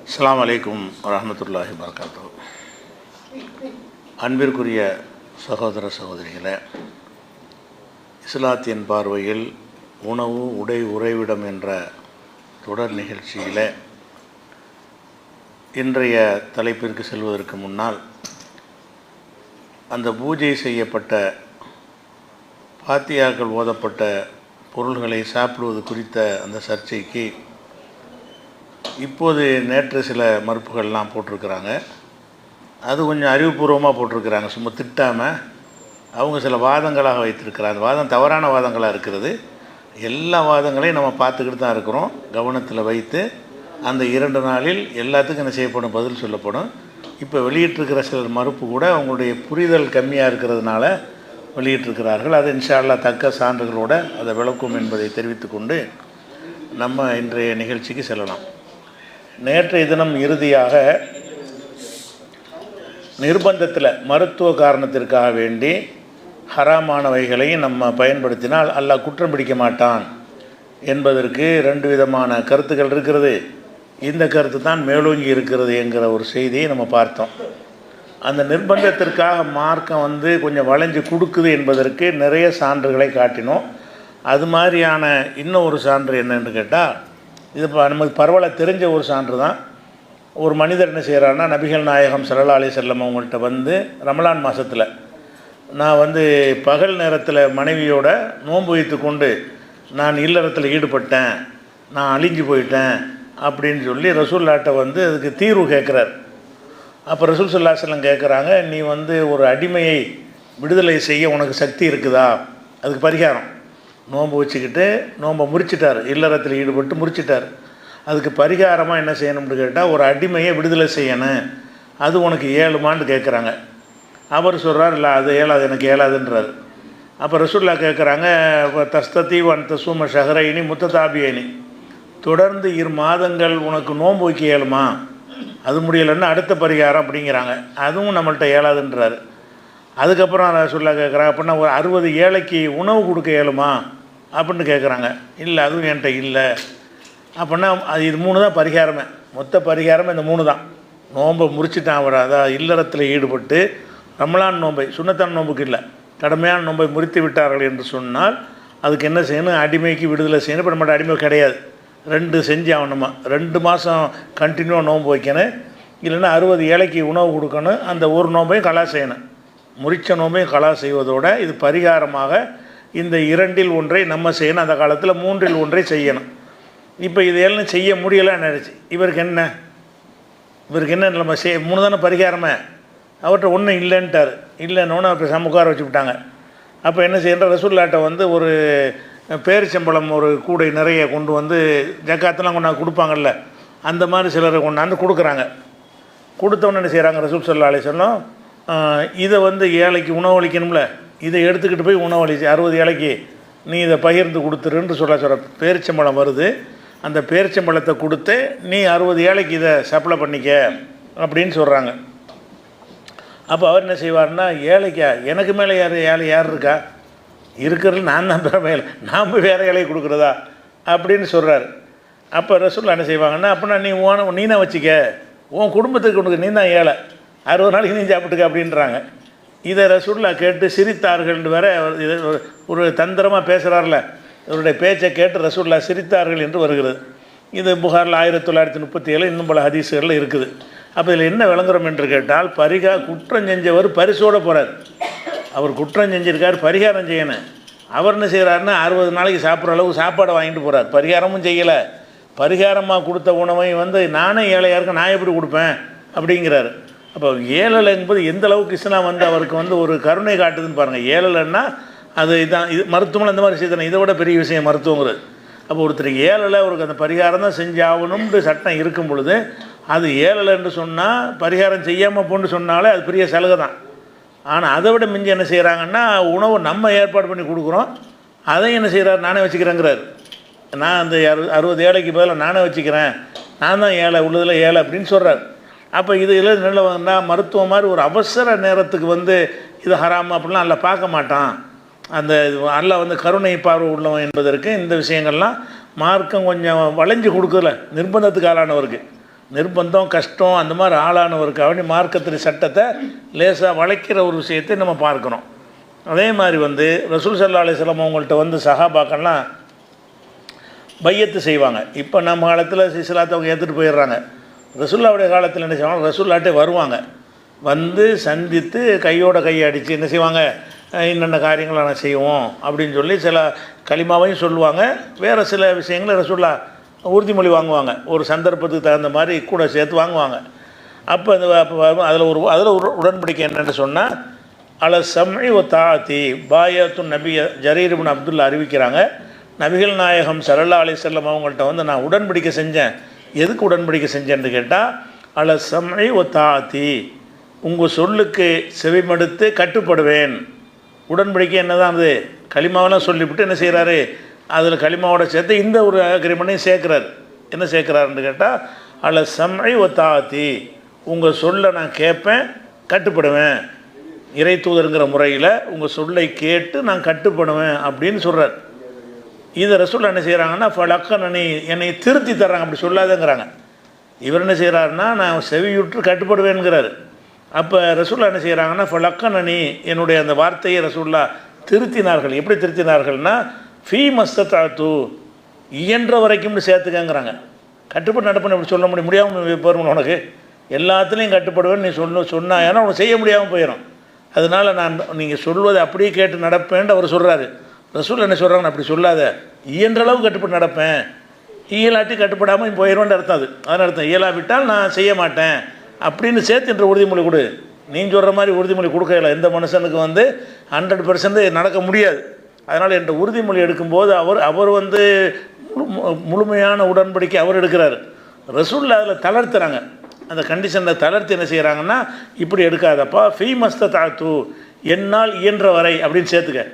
அஸ்ஸலாமு அலைக்கும் வரஹ்மத்துல்லாஹி வபரகாத்துஹு. அன்பிற்குரிய சகோதர சகோதரிகளே, இஸ்லாத்தின் பார்வையில் உணவு உடை உறைவிடம் என்ற தொடர் நிகழ்ச்சியில் இன்றைய தலைப்பிற்கு செல்வதற்கு முன்னால் அந்த பூஜை செய்யப்பட்ட பாத்தியாக்கள் ஓதப்பட்ட பொருள்களை சாப்பிடுவது குறித்த அந்த சர்ச்சைக்கு இப்போது நேற்று சில மறுப்புகள்லாம் போட்டிருக்கிறாங்க. அது கொஞ்சம் அறிவுபூர்வமாக போட்டிருக்கிறாங்க, சும்மா திட்டாமல். அவங்க சில வாதங்களாக வைத்திருக்கிறாங்க. அந்த வாதம் தவறான வாதங்களாக இருக்கிறது. எல்லா வாதங்களையும் நம்ம பார்த்துக்கிட்டு தான் இருக்கிறோம். கவனத்தில் வைத்து அந்த 2 நாளில் எல்லாத்துக்கும் என்ன செய்யப்படும், பதில் சொல்லப்படும். இப்போ வெளியிட்டிருக்கிற சிலர் மறுப்பு கூட அவங்களுடைய புரிதல் கம்மியாக இருக்கிறதுனால வெளியிட்டிருக்கிறார்கள். அது இன்ஷா அல்லாஹ் தக்க சான்றுகளோடு அதை விளக்கும் என்பதை தெரிவித்துக்கொண்டு நம்ம இன்றைய நிகழ்ச்சிக்கு செல்லலாம். நேற்றைய தினம் இறுதியாக நிர்பந்தத்தில் மருத்துவ காரணத்திற்காக வேண்டி ஹராமானவைகளை நம்ம பயன்படுத்தினால் அல்லாஹ் குற்றம் பிடிக்க மாட்டான் என்பதற்கு 2 விதமான கருத்துக்கள் இருக்கிறது. இந்த கருத்து தான் மேலோங்கி இருக்கிறது என்கிற ஒரு செய்தியை நம்ம பார்த்தோம். அந்த நிர்பந்தத்திற்காக மார்க்கம் கொஞ்சம் வளைஞ்சு கொடுக்குது என்பதற்கு நிறைய சான்றுகளை காட்டினோம். அது மாதிரியான இன்னும் ஒரு சான்று என்னென்னு கேட்டால், இது நமக்கு பரவலாக தெரிஞ்ச ஒரு சான்று தான். ஒரு மனிதர் என்ன செய்கிறாருன்னா, நபிகள் நாயகம் ஸல்லல்லாஹு அலைஹி வஸல்லம் அவங்கள்ட்ட ரமலான் மாதத்தில் நான் பகல் நேரத்தில் மனைவியோட நோன்பு வைத்து கொண்டு நான் இல்லறத்தில் ஈடுபட்டேன், நான் அழிஞ்சு போயிட்டேன் அப்படின்னு சொல்லி ரசூல்லாட்ட அதுக்கு தீர்வு கேட்குறார். அப்போ ரசூல் ஸல்லல்லாஹு அலைஹி வஸல்லம் கேட்குறாங்க, நீ ஒரு அடிமையை விடுதலை செய்ய உனக்கு சக்தி இருக்குதா? அதுக்கு பரிகாரம் நோன்பு வச்சுக்கிட்டு நோன்பை முறிச்சிட்டார், இல்லறத்தில் ஈடுபட்டு முறிச்சிட்டார். அதுக்கு பரிகாரமாக என்ன செய்யணும்னு கேட்டால், ஒரு அடிமையை விடுதலை செய்யணும், அது உனக்கு ஏழுமான்னு கேட்குறாங்க. அவர் சொல்கிறார், இல்லை அது ஏழாது, எனக்கு ஏழாதுன்றார். அப்போ ரசூல்லா கேட்குறாங்க, தஸ்தத்தி வன் தசூம ஷஹரைனி முத்ததாபியனி, தொடர்ந்து 2 மாதங்கள் உனக்கு நோன்பு வைக்க இயலுமா? அது முடியலைன்னா அடுத்த பரிகாரம் அப்படிங்கிறாங்க. அதுவும் நம்மள்கிட்ட ஏழாதுன்றார். அதுக்கப்புறம் ரசூல்லா கேட்குறாங்க, அப்படின்னா ஒரு 60 ஏழைக்கு உணவு கொடுக்க இயலுமா அப்படின்னு கேட்குறாங்க. இல்லை, அதுவும் என்கிட்ட இல்லை. அப்படின்னா இது 3 தான் பரிகாரமே. மொத்த பரிகாரமே இந்த 3 தான். நோன்பை முறிச்சிட்டான் அவர், அதான் இல்லறத்தில் ஈடுபட்டு ரமலான் நோன்பை, சுன்னத்தான நோன்புக்கு இல்லை, கடமையான நோன்பை முறித்து விட்டார்கள் என்று சொன்னால் அதுக்கு என்ன செய்யணும், அடிமைக்கு விடுதலை செய்யணும். இப்போ நம்மகிட்ட அடிமை கிடையாது, 2 செஞ்சு ஆகணுமா, 2 மாதம் கண்டினியூவாக நோன்பு வைக்கணும், இல்லைன்னா 60 ஏழைக்கு உணவு கொடுக்கணும், அந்த ஒரு நோன்பையும் கலா செய்யணும். முறிச்ச நோன்பையும் கலா செய்வதோடு இது பரிகாரமாக இந்த 2இல் ஒன்றை நம்ம செய்யணும். அந்த காலத்தில் 3இல் ஒன்றை செய்யணும். இப்போ இது எல்லாம் செய்ய முடியலைன்னு நினச்சி இவருக்கு என்ன நம்ம 3 தானே பரிகாரமே, அவர்கிட்ட ஒன்றும் இல்லைன்ட்டார். இல்லைன்னொன்று அப்போ சமுக்கார வச்சு விட்டாங்க. அப்போ என்ன செய்யற, ரசூல்லாட்ட ஒரு பேரிச்சம்பழம் ஒரு கூடை நிறைய கொண்டு ஜக்காத்தெல்லாம் கொண்டாந்து கொடுப்பாங்கல்ல, அந்த மாதிரி சிலரை கொண்டாந்து கொடுக்குறாங்க. கொடுத்தவொன்னு என்ன செய்கிறாங்க, ரசூல் ஸல்லல்லாஹு அலைஹி வஸல்லம் இதை ஏழைக்கு உணவளிக்கணும்ல, இதை எடுத்துக்கிட்டு போய் உணவளிச்சு 60 ஏழைக்கு நீ இதை பகிர்ந்து கொடுத்துருன்னு சொல்கிற பேரிச்சம்பழம் வருது. அந்த பேரிச்சம்பழத்தை கொடுத்து நீ 60 ஏழைக்கு இதை சப்ளை பண்ணிக்க அப்படின்னு சொல்கிறாங்க. அப்போ அவர் என்ன செய்வார்னா, ஏழைக்கா எனக்கு மேலே யார் இருக்கா, இருக்கிறது நான் தான் மேலே, நாம் வேறு ஏழையை கொடுக்குறதா அப்படின்னு சொல்கிறார். அப்போ ரசூல் என்ன செய்வாங்கன்னா, அப்படின்னா நீ தான் வச்சுக்க, உன் குடும்பத்துக்கு உனக்கு நீ தான் ஏழை, 60 நாளைக்கு நீ சாப்பிட்டுக்க அப்படின்றாங்க. இதை ரசூல்லா கேட்டு சிரித்தார்கள். வேற ஒரு தந்திரமாக பேசுகிறார்ல, இவருடைய பேச்சை கேட்டு ரசூல்லா சிரித்தார்கள் என்று வருகிறது. இது புகாரில் 1937 இன்னும் பல ஹதீஸுகளில் இருக்குது. அப்போ இதில் என்ன விளங்குறோம் என்று கேட்டால், குற்றம் செஞ்சவர் பரிசோடு போகிறார். அவர் குற்றம் செஞ்சிருக்கார், பரிகாரம் செய்யணும். அவர் என்ன செய்கிறாருன்னா 60 நாளைக்கு சாப்பிட்ற அளவுக்கு சாப்பாடை வாங்கிட்டு போகிறார். பரிகாரமும் செய்யலை, பரிகாரமாக கொடுத்த உணவை நானே ஏழையாக இருக்க நான் எப்படி கொடுப்பேன் அப்படிங்கிறாரு. அப்போ ஏழலை என்பது எந்த அளவுக்கு இஸ்லாம் அவருக்கு ஒரு கருணை காட்டுதுன்னு பாருங்கள். ஏழலைன்னா அது இதான், இது மருத்துவம் இந்த மாதிரி செய்தானே, இதை விட பெரிய விஷயம் மருத்துவங்கிறது. அப்போ ஒருத்தர் ஏழலை அவருக்கு அந்த பரிகாரம் தான் செஞ்சாகணும்னு சட்டம் இருக்கும் பொழுது, அது ஏழலைன்னு சொன்னால் பரிகாரம் செய்யாமல் போன்னு சொன்னாலே அது பெரிய சலுகை தான். ஆனால் அதை விட மிஞ்சி என்ன செய்கிறாங்கன்னா, உணவு நம்ம ஏற்பாடு பண்ணி கொடுக்குறோம், அதையும் என்ன செய்கிறார், நானே வச்சுக்கிறேங்கிறார். நான் அந்த 60 ஏழைக்கு பதிலாக நானே வச்சுக்கிறேன், நான் தான் ஏழை, உள்ளதில் ஏழை அப்படின்னு சொல்கிறார். அப்போ இதில் நல்ல மருத்துவம் மாதிரி ஒரு அவசர நேரத்துக்கு இது ஹராம் அப்படிலாம் அல்ல பார்க்க மாட்டான். அந்த அல்ல கருணை பார்வை உள்ளவன் என்பதற்கு இந்த விஷயங்கள்லாம் மார்க்கம் கொஞ்சம் வளைஞ்சு கொடுக்கல, நிர்பந்தத்துக்கு ஆளானவருக்கு. நிர்பந்தம் கஷ்டம் அந்த மாதிரி ஆளானவருக்காக வேண்டி மார்க்கத்தின் சட்டத்தை லேசாக வளைக்கிற ஒரு விஷயத்தை நம்ம பார்க்குறோம். அதே மாதிரி வந்து ரசூல் ஸல்லல்லாஹு அலைஹி வஸல்லம் அவங்கள்ட்ட வந்து சஹாபாக்கள்லாம் பையத்து செய்வாங்க. இப்போ நம்ம காலத்தில் இஸ்லாத்தை அவங்க ஏற்றுட்டு போயிடுறாங்க. ரசூலுல்லாவுடைய காலத்தில் என்ன செய்வாங்க, ரசூலுல்லாட்டே வருவாங்க, வந்து சந்தித்து கையோட கையை அடித்து என்ன செய்வாங்க, இன்னென்ன காரியங்களை நான் செய்வோம் அப்படின்னு சொல்லி சில களிமாவையும் சொல்லுவாங்க. வேறு சில விஷயங்களை ரசூலுல்லாஹ் உறுதிமொழி வாங்குவாங்க, ஒரு சந்தர்ப்பத்துக்கு தகுந்த மாதிரி கூட சேர்த்து வாங்குவாங்க. அப்போ அதில் ஒரு உடன்படிக்கை என்னென்னு சொன்னால், அல சம்இ வ தாஅத்தி பாயத்து நபி ஜரீர் இப்னு அப்துல்லா அறிவிக்கிறாங்க, நபிகள் நாயகம் ஸல்லல்லாஹு அலைஹி வஸல்லம் அவங்கள்ட்ட வந்து நான் உடன்படிக்கை செஞ்சேன். எதுக்கு உடன்படிக்கை செஞ்சேன்னு கேட்டால், அல சம்இ வ தாஅத்தி உங்கள் சொல்லுக்கு செவிமடுத்து கட்டுப்படுவேன். உடன்படிக்கை என்ன தான் அது, களிமாவெல்லாம் சொல்லிவிட்டு என்ன செய்கிறாரு, அதில் களிமாவோட சேர்த்து இந்த ஒரு அக்ரிமெண்ட்டையும் சேர்க்குறாரு. என்ன சேர்க்குறாருன்னு கேட்டால், அல சம்இ வ தாஅத்தி உங்கள் சொல்லை நான் கேட்பேன் கட்டுப்படுவேன், இறை தூதருங்கிற முறையில் உங்கள் சொல்லை கேட்டு நான் கட்டுப்படுவேன் அப்படின்னு சொல்கிறார். இதை ரசூல் என்ன செய்கிறாங்கன்னா, ஃபலக்கனனி என்னை திருத்தி தர்றாங்க, அப்படி சொல்லாதேங்கிறாங்க. இவர் என்ன செய்கிறாருன்னா, நான் செவியுற்று கட்டுப்படுவேன்கிறார். அப்போ ரசூல்லா என்ன செய்கிறாங்கன்னா, ஃபலக்கனனி என்னுடைய அந்த வார்த்தையை ரசூல்லா திருத்தினார்கள். எப்படி திருத்தினார்கள்னா, ஃபீ மஸ்தத்தாத்து இயன்ற வரைக்கும்னு சேர்த்துக்கங்கிறாங்க. கட்டுப்பட்டு நடப்புன்னு எப்படி சொல்ல முடியாமல் போயிடும், உனக்கு எல்லாத்துலேயும் கட்டுப்படுவேன்னு நீ சொன்னா ஏன்னா உனக்கு செய்ய முடியாமல் போயிடும். அதனால் நான் நீங்கள் சொல்வதை அப்படியே கேட்டு நடப்பேன்ட்டு அவர் சொல்கிறாரு. ரசூல் என்ன சொல்கிறாங்கன்னு, அப்படி சொல்லாத, இயன்றளவு கட்டுப்பட்டு நடப்பேன், இயலாட்டி கட்டுப்படாமல் போயிடும்னு அர்த்தம். அதன் அர்த்தம் இயலாவிட்டால் நான் செய்ய மாட்டேன் அப்படின்னு சேர்த்து என்ற உறுதிமொழி கொடு. நீ சொல்கிற மாதிரி உறுதிமொழி கொடுக்கல, எந்த மனுஷனுக்கு வந்து 100% நடக்க முடியாது. அதனால் என்ற உறுதிமொழி எடுக்கும்போது அவர் வந்து முழுமையான உடன்படிக்கை அவர் எடுக்கிறார். ரசூல் அதில் தளர்த்துறாங்க, அந்த கண்டிஷனில் தளர்த்து என்ன செய்கிறாங்கன்னா, இப்படி எடுக்காதப்பா, ஃபீ மஸ்தத்தாத்து என்னால் இயன்ற வரை அப்படின்னு சேர்த்துக்க.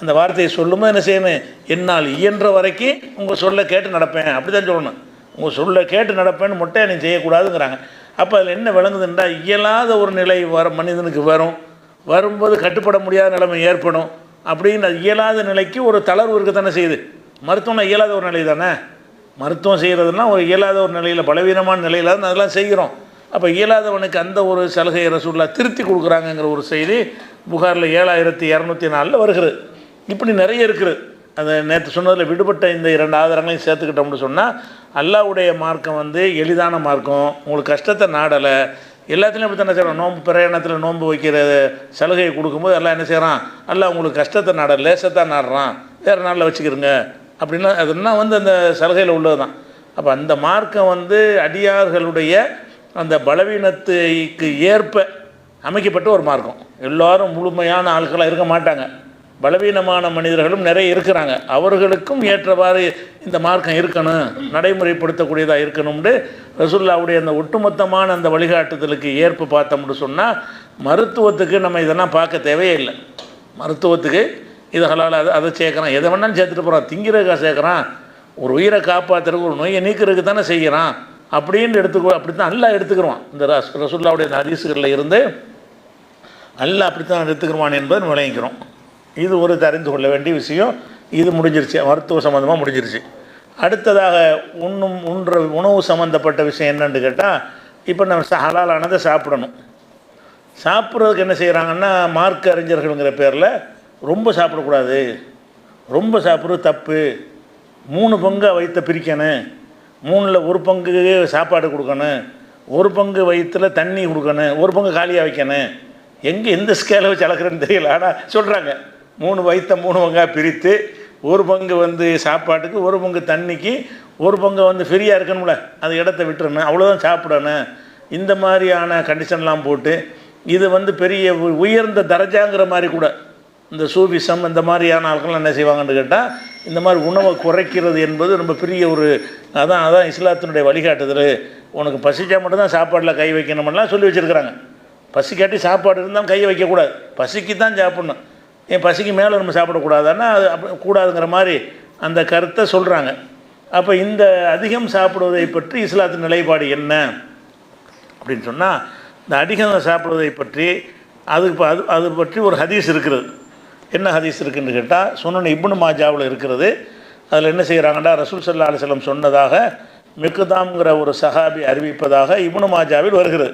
அந்த வார்த்தையை சொல்லும்போது என்ன செய்யணும், என்னால் இயன்ற வரைக்கும் உங்கள் சொல்லை கேட்டு நடப்பேன் அப்படி தான் சொல்லணும். உங்கள் சொல்லை கேட்டு நடப்பேன்னு மட்டும் நீ செய்யக்கூடாதுங்கிறாங்க. அப்போ அதில் என்ன விளங்குதுன்றா, இயலாத ஒரு நிலை மனிதனுக்கு வரும்போது கட்டுப்பட முடியாத நிலைமை ஏற்படும். அப்படின்னு இயலாத நிலைக்கு ஒரு தளர்வு இருக்க தானே செய்யுது. மருத்துவம்னா இயலாத ஒரு நிலை தானே, மருத்துவம் செய்கிறதுனா ஒரு இயலாத ஒரு நிலையில், பலவீனமான நிலையில் தான் அதெல்லாம் செய்கிறோம். அப்போ இயலாதவனுக்கு அந்த ஒரு சலுகையை ரசூலுல்லாஹ் திருத்தி கொடுக்குறாங்கங்கிற ஒரு செய்தி புகாரில் 7204 வருகிறது. இப்படி நிறைய இருக்குது. அந்த நேற்று சொன்னதில் விடுபட்ட இந்த 2 ஆதாரங்களையும் சேர்த்துக்கிட்டோம்னு சொன்னால், அல்லாஹ்வுடைய மார்க்கம் வந்து எளிதான மார்க்கம், உங்களுக்கு கஷ்டத்தை நாடலை. எல்லாத்துலேயும் அப்படி தானே செய்கிறோம். நோன்பு பிரயாணத்தில் நோன்பு வைக்கிற சலுகையை கொடுக்கும்போது எல்லாம் என்ன செய்கிறான், எல்லாம் உங்களுக்கு கஷ்டத்தை நாடலை, லேசத்தான் நாடுறான், வேறு நாளில் வச்சுக்கிறங்க அப்படின்னா அதெல்லாம் வந்து அந்த சலுகையில் உள்ளது தான். அப்போ அந்த மார்க்கம் வந்து அடியார்களுடைய அந்த பலவீனத்துக்கு ஏற்ப அமைக்கப்பட்ட ஒரு மார்க்கம். எல்லோரும் முழுமையான ஆட்களாக இருக்க மாட்டாங்க, பலவீனமான மனிதர்களும் நிறைய இருக்கிறாங்க. அவர்களுக்கும் ஏற்றவாறு இந்த மார்க்கம் இருக்கணும், நடைமுறைப்படுத்தக்கூடியதாக இருக்கணும்னு ரசூலுல்லாஹ்வுடைய அந்த ஒட்டுமொத்தமான அந்த வழிகாட்டுதலுக்கு ஏற்பு பார்த்தோம்னு சொன்னால், மருத்துவத்துக்கு நம்ம இதெல்லாம் பார்க்க தேவையே இல்லை. மருத்துவத்துக்கு இது ஹலால், அதை சேர்க்குறான், எதை வேணாலும் சேர்த்துட்டு போகிறான், திங்கிறதுக்காக சேர்க்குறான், ஒரு உயிரை காப்பாற்றுறதுக்கு ஒரு நோயை நீக்கிறதுக்கு தானே செய்கிறான் அப்படின்னு அப்படி தான் அல்லாஹ் எடுத்துக்கிறோம். இந்த ரசூலுல்லாஹ்வுடைய ஹதீஸ்களில் இருந்து அல்லாஹ் அப்படித்தான் எடுத்துக்கிறவான் என்பதை விளங்கிக்கிறோம். இது ஒரு தெரிந்து கொள்ள வேண்டிய விஷயம். இது முடிஞ்சிருச்சு, மருத்துவ சம்மந்தமாக முடிஞ்சிருச்சு. அடுத்ததாக உணவு சம்மந்தப்பட்ட விஷயம் என்னன்னு கேட்டால், இப்போ நம்ம ஹலாலானதை சாப்பிடணும். சாப்பிட்றதுக்கு என்ன செய்கிறாங்கன்னா, மார்க்க அறிஞர்கள்ங்கிற பேரில் ரொம்ப சாப்பிடக்கூடாது, ரொம்ப சாப்பிட்றது தப்பு, 3 பங்கு வயிற்றை பிரிக்கணும், 3ல் 1 பங்கு சாப்பாடு கொடுக்கணும், 1 பங்கு வயிற்றில் தண்ணி கொடுக்கணும், 1 பங்கு காலியாக வைக்கணும். எங்கே எந்த ஸ்கேலை வச்சு அளக்குறேன்னு தெரியல, ஆனால் சொல்கிறாங்க 3 வயிற்றை 3 பங்காக பிரித்து 1 பங்கு வந்து சாப்பாட்டுக்கு, 1 பங்கு தண்ணிக்கு, 1 பங்கு வந்து ஃப்ரீயாக இருக்கணும்ல, அது இடத்த விட்டுறணும், அவ்வளோதான் சாப்பிடணும். இந்த மாதிரியான கண்டிஷன்லாம் போட்டு இது வந்து பெரிய உயர்ந்த தரஜாங்கிற மாதிரி கூட இந்த சூபிசம் இந்த மாதிரியான ஆட்கள்லாம் என்ன செய்வாங்கன்னு கேட்டால், இந்த மாதிரி உணவை குறைக்கிறது என்பது ரொம்ப பெரிய ஒரு அதான் இஸ்லாத்தினுடைய வழிகாட்டுதல். உனக்கு பசிச்சா மட்டும்தான் சாப்பாட்டில் கை வைக்கணுமெல்லாம் சொல்லி வச்சுருக்கிறாங்க. பசிக்காட்டி சாப்பாடு இருந்தாலும் கையை வைக்கக்கூடாது, பசிக்கு தான் சாப்பிட்ணும். என் பசிக்கு மேலே நம்ம சாப்பிடக்கூடாதுன்னா அது அப்படி கூடாதுங்கிற மாதிரி அந்த கருத்தை சொல்கிறாங்க. அப்போ இந்த அதிகம் சாப்பிடுவதை பற்றி இஸ்லாத்தின் நிலைப்பாடு என்ன அப்படின்னு சொன்னால், இந்த அதிகம் சாப்பிடுவதை பற்றி அது பற்றி ஒரு ஹதீஸ் இருக்கிறது. என்ன ஹதீஸ் இருக்குதுன்னு கேட்டால், சுனன் இப்னு மாஜாவில் இருக்கிறது. அதில் என்ன செய்கிறாங்கன்னா, ரசூல் ஸல்லல்லாஹு அலைஹி வஸல்லம் சொன்னதாக மிக்தாம்ங்கிற ஒரு சஹாபி அறிவிப்பதாக இப்னு மாஜாவில் வருகிறது.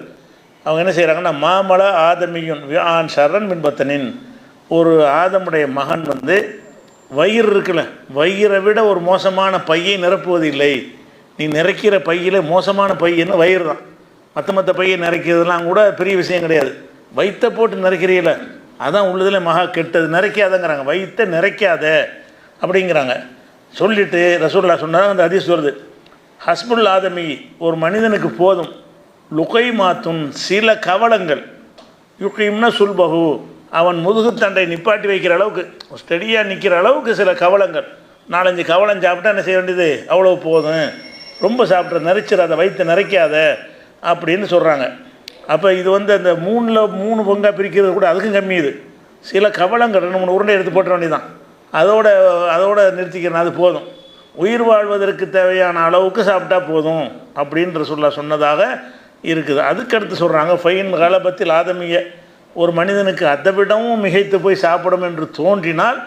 அவங்க என்ன செய்கிறாங்கன்னா, மாமல ஆதமியுன் விஆன் ஷர்ரன் மின்பத்தனின், ஒரு ஆதமுடைய மகன் வந்து வயிறு இருக்குல்ல, வயிறை விட ஒரு மோசமான பையை நிரப்புவது இல்லை. நீ நிறைக்கிற பையில் மோசமான பையன்னு வயிறு தான். மற்ற பையை நிறைக்கிறதுலாம் கூட பெரிய விஷயம் கிடையாது. வயிற்றை போட்டு நிறைக்கிறீங்கள, அதான் உள்ளதில் மகா கெட்டது. நிறைக்காதங்கிறாங்க, வயிற்றை நிறைக்காத அப்படிங்கிறாங்க. சொல்லிவிட்டு ரசூலுல்லாஹ் சொன்னாங்க, அந்த ஹதீஸ் வருது, ஹஸ்புல் ஆதமி, ஒரு மனிதனுக்கு போதும், லுகை மாத்துன், சில கவலங்கள், யுகிம்னா சுல்பகு, அவன் முதுகுத்தண்டை நிப்பாட்டி வைக்கிற அளவுக்கு, ஸ்டெடியாக நிற்கிற அளவுக்கு சில கவலங்கள், 4-5 கவலம் சாப்பிட்டா என்ன செய்ய வேண்டியது, அவ்வளோ போதும், ரொம்ப சாப்பிட்ற நிறைச்சிடாத, வயிற்றை நிறைக்காத அப்படின்னு சொல்கிறாங்க. அப்போ இது வந்து அந்த 3 பங்காக பிரிக்கிறது கூட அதுக்கும் கம்மி. இது சில கவலங்கள் 2-3 உருண்டை எடுத்து போட்ட வேண்டியதான், அதோட நிறுத்திக்கிறேன், அது போதும், உயிர் வாழ்வதற்கு தேவையான அளவுக்கு சாப்பிட்டா போதும் அப்படின்ற சொன்னதாக இருக்குது. அதுக்கடுத்து சொல்கிறாங்க, ஃபைன் கலபத்தில் ஆதமிய, ஒரு மனிதனுக்கு அதை விடவும் மிகைத்து போய் சாப்பிடும் என்று தோன்றினால்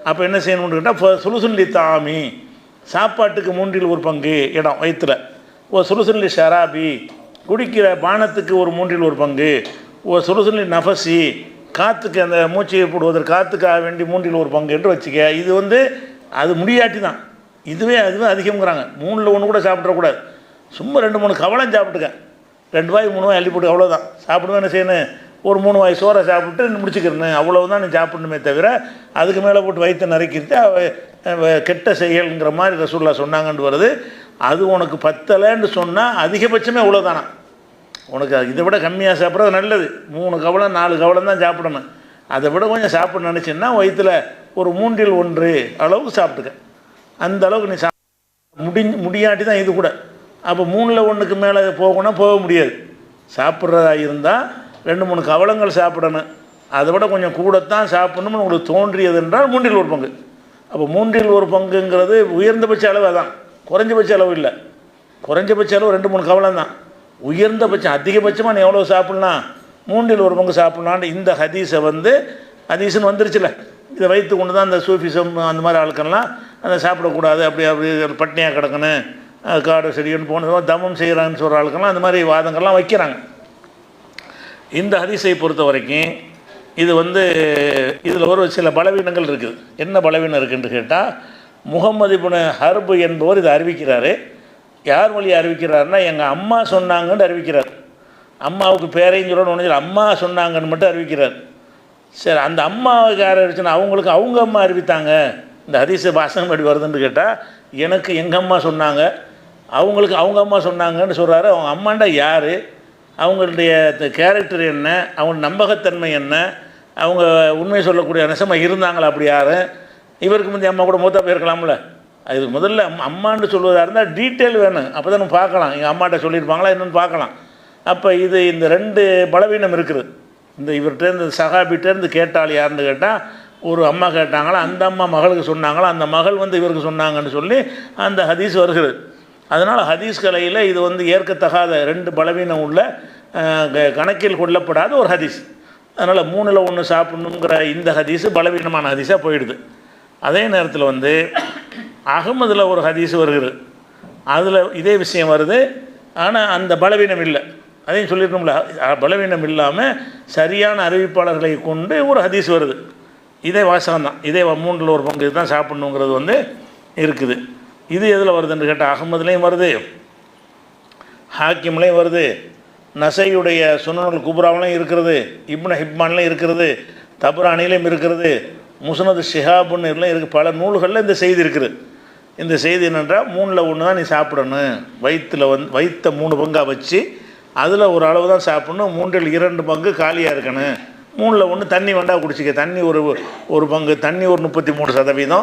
அப்போ என்ன செய்யணும்னு கேட்டால், சுலுசுல்லி தாமி, சாப்பாட்டுக்கு 1/3 பங்கு இடம் வயிற்றில், சுலுசுல்லி ஷராபி, குடிக்கிற பானத்துக்கு ஒரு 1/3 பங்கு, சுலுசுல்லி நஃபசி, காற்றுக்கு அந்த மூச்சையை போடுவதற்கு காற்றுக்காக வேண்டி 1/3 பங்கு என்று வச்சுக்க. இது வந்து அது முடியாட்டி தான், அதுவே அதிகம்ங்கிறாங்க. 3ல் 1 கூட சாப்பிட்றக்கூடாது, சும்மா 2-3 கவலம் சாப்பிட்டுக்க, 2 வாய் 3 வாய் அள்ளி போட்டு அவ்வளோதான் சாப்பிடுவேன். என்ன செய்யணும், ஒரு 3 வாய் சோறை சாப்பிட்டு முடிச்சுக்கிறேன்னு, அவ்வளவுதான் நீ சாப்பிடணுமே தவிர அதுக்கு மேலே போட்டு வயிற்று நிறைக்கிறது கெட்ட செயல்ங்கிற மாதிரி ரசூலுல்லாஹ் சொன்னாங்கன்னு வருது. அது உனக்கு பத்தலைன்னு சொன்னால் அதிகபட்சமே இவ்வளோதானா, உனக்கு இதை விட கம்மியாக சாப்பிட்றது நல்லது. 3 கவலம் 4 கவலம் தான் சாப்பிடணும். அதை விட கொஞ்சம் சாப்பிட நினச்சின்னா வயிற்றில் ஒரு 3ல் 1 அளவுக்கு சாப்பிட்டுக்க. அந்த அளவுக்கு நீ முடியாட்டி தான் இது கூட. அப்போ 3ல் 1க்கு மேலே போகணும்னா போக முடியாது. சாப்பிட்றதா இருந்தால் 2-3 கவலங்கள் சாப்பிடணும், அதை விட கொஞ்சம் கூடத்தான் சாப்பிடணும்னு உங்களுக்கு தோன்றியது என்றால் 3ல் 1 பங்கு. அப்போ 3ல் 1 பங்குங்கிறது உயர்ந்தபட்ச அளவு, அதான் குறைஞ்சபட்ச அளவு இல்லை. குறைஞ்சபட்ச அளவு 2-3 கவலம் தான். உயர்ந்தபட்சம் அதிகபட்சமாக நீ எவ்வளோ சாப்பிட்லாம், 3ல் 1 பங்கு சாப்பிட்லான்னு இந்த ஹதீஸை வந்து ஹதீஸ்னு வந்துருச்சுல, இதை வைத்து கொண்டு தான் அந்த சூஃபிசம் அந்த மாதிரி ஆட்கள்லாம் அதை சாப்பிடக்கூடாது, அப்படி பட்னியாக கிடக்கணும், காடு செடின்னு போனது தமம் செய்கிறான்னு சொல்கிற ஆட்கள்லாம் அந்த மாதிரி வாதங்கள்லாம் வைக்கிறாங்க. இந்த ஹதீஸை பொறுத்த வரைக்கும் இது வந்து இதில் ஒரு சில பலவீனங்கள் இருக்குது. என்ன பலவீனம் இருக்குன்னு கேட்டால், முகமது இப்னு ஹர்ப் என்பவர் இதை அறிவிக்கிறாரு. யார் வழியை அறிவிக்கிறாருன்னா, எங்கள் அம்மா சொன்னாங்கன்னு அறிவிக்கிறார். அம்மாவுக்கு பேரையும் சொல்லணும்னு ஒன்று, அம்மா சொன்னாங்கன்னு மட்டும் அறிவிக்கிறார். சரி, அந்த அம்மாவுக்கு யார் அறிவிச்சுன்னா அவங்களுக்கு அவங்க அம்மா அறிவித்தாங்க. இந்த ஹதீஸை பாசகம் எப்படி வருதுன்னு கேட்டால், எனக்கு எங்கள் அம்மா சொன்னாங்க, அவங்களுக்கு அவங்க அம்மா சொன்னாங்கன்னு சொல்கிறாரு. அவங்க அம்மாண்டா யார், அவங்களுடைய கேரக்டர் என்ன, அவங்க நம்பகத்தன்மை என்ன, அவங்க உண்மையை சொல்லக்கூடிய நெசமாக இருந்தாங்களா, அப்படி யார், இவருக்கு முந்தைய அம்மா கூட மூத்தா போயிருக்கலாம்ல. அதுக்கு முதல்ல அம்மான்னு சொல்வதாக இருந்தால் டீட்டெயில் வேணும், அப்போ தான் நம்ம பார்க்கலாம் எங்கள் அம்மாட்ட சொல்லியிருப்பாங்களா என்னென்னு பார்க்கலாம். அப்போ இந்த 2 பலவீனம் இருக்குது. இவர்கிட்டேருந்து சஹாபிட்டேருந்து கேட்டால் யாருன்னு கேட்டால், ஒரு அம்மா கேட்டாங்களா, அந்த அம்மா மகளுக்கு சொன்னாங்களா, அந்த மகள் வந்து இவருக்கு சொன்னாங்கன்னு சொல்லி அந்த ஹதீஸ் வருகிறது. அதனால் ஹதீஸ் கலையில் இது வந்து ஏற்கத்தகாத 2 பலவீனம் உள்ள கணக்கில் கொள்ளப்படாத ஒரு ஹதீஸ். அதனால் 3ல் 1 சாப்பிடணுங்கிற இந்த ஹதீஸு பலவீனமான ஹதீஸாக போயிடுது. அதே நேரத்தில் வந்து அகமதில் ஒரு ஹதீஸ் வருகிறது, அதில் இதே விஷயம் வருது, ஆனால் அந்த பலவீனம் இல்லை. அதையும் சொல்லியிருக்கோம்ல, பலவீனம் இல்லாமல் சரியான அறிவிப்பாளர்களை கொண்டு ஒரு ஹதீஸ் வருது. இதே வாசகம் தான், இதே 3ல் 1 பங்கு தான் சாப்பிடணுங்கிறது வந்து இருக்குது. இது எதில் வருதுன்னு கேட்டால், அகமதுலேயும் வருது, ஹாக்கிம்லேயும் வருது, நசையுடைய சுனனுல் குப்ராவிலையும் இருக்கிறது, இப்னு ஹிப்பான்லையும் இருக்கிறது, தபரானிலையும் இருக்கிறது, முஸ்னது ஷிஹாபுன்னு எல்லாம் இருக்குது. பல நூல்களில் இந்த செய்தி இருக்குது. இந்த செய்தி என்னென்றால், 3ல் 1 தான் நீ சாப்பிடணும், வயிற்றை 3 பங்காக வச்சு அதில் ஒரு அளவு தான் சாப்பிடணும், 3ல் 2 பங்கு காலியாக இருக்கணும், 3ல் 1 தண்ணி வேண்டாம் குடிச்சிக்க. தண்ணி ஒரு பங்கு, தண்ணி ஒரு 33%,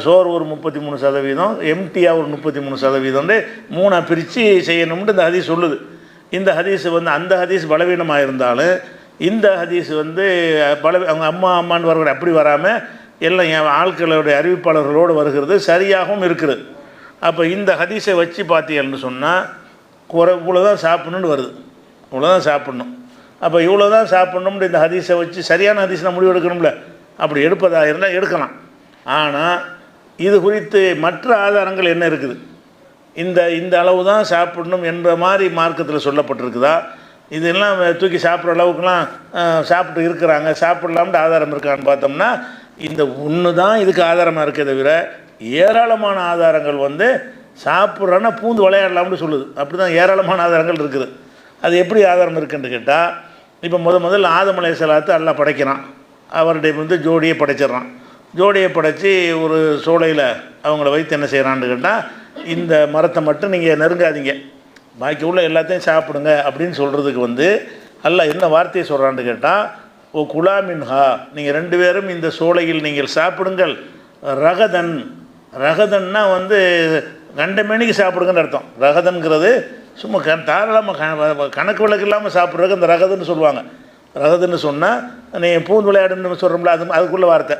சோறு ஒரு 33%, எம்டியாக ஒரு 33%, 3ஆக பிரித்து செய்யணும்னு இந்த ஹதீஸ் சொல்லுது. இந்த ஹதீஸ் வந்து அந்த ஹதீஸ் பலவீனமாக இருந்தாலும் இந்த ஹதீஸ் வந்து அவங்க அம்மான்னு வரக்கூடிய அப்படி வராமல் எல்லாம் என் ஆட்களுடைய அறிவிப்பாளர்களோடு வருகிறது, சரியாகவும் இருக்கிறது. அப்போ இந்த ஹதீஸை வச்சு பார்த்தீங்கன்னு சொன்னால் இவ்வளோ தான் சாப்பிட்ணுன்னு வருது, இவ்வளோ தான் சாப்பிட்ணும். அப்போ இவ்வளோ தான் சாப்பிட்ணும்னு இந்த ஹதீஸை வச்சு சரியான ஹதீஸ் நான் முடிவு எடுக்கணும்ல, அப்படி எடுப்பதாக இருந்தால் எடுக்கலாம். ஆனால் இது குறித்து மற்ற ஆதாரங்கள் என்ன இருக்குது, இந்த இந்த அளவு தான் சாப்பிடணும் என்ற மாதிரி மார்க்கத்தில் சொல்லப்பட்டிருக்குதா? இதெல்லாம் தூக்கி சாப்பிட்ற அளவுக்குலாம் சாப்பிட்டு இருக்கிறாங்க, சாப்பிட்லாம்னு ஆதாரம் இருக்கான்னு பார்த்தோம்னா இந்த ஒன்று தான் இதுக்கு ஆதாரமாக இருக்கே தவிர ஏராளமான ஆதாரங்கள் வந்து சாப்பிட்றன்னா பூந்து விளையாடலாம்னு சொல்லுது. அப்படி தான் ஏராளமான ஆதாரங்கள் இருக்குது. அது எப்படி ஆதாரம் இருக்குன்னு கேட்டால், இப்போ முதல்ல ஆதம் அலைஹிஸ்ஸலாத்தை அல்லாஹ் படைக்கிறான். அவருடைய வந்து ஜோடியை படைச்சிட்றான். ஜோடியை படைச்சி ஒரு சோலையில் அவங்கள வைத்து என்ன செய்கிறான்னு கேட்டால், இந்த மரத்தை மட்டும் நீங்கள் நெருங்காதீங்க, பாக்கி உள்ள எல்லாத்தையும் சாப்பிடுங்க அப்படின்னு சொல்கிறதுக்கு வந்து அல்லாஹ் என்ன வார்த்தையை சொல்கிறான்னு கேட்டால், ஓ குலாமின்ஹா, நீங்கள் 2 பேரும் இந்த சோலையில் நீங்கள் சாப்பிடுங்கள், ரகதன். ரகதன்னா வந்து கண்டமேனிக்கு சாப்பிடுங்கன்னு அர்த்தம். ரகதன்கிறது சும்மா தாராளமாக கணக்கு விளக்கு இல்லாமல் சாப்பிட்றதுக்கு அந்த ரகதுன்னு சொல்லுவாங்க. ரகதுன்னு சொன்னால் நீ பூந்து விளையாடுன்னு சொல்கிறோம்ல, அதுக்குள்ளே வார்த்தை.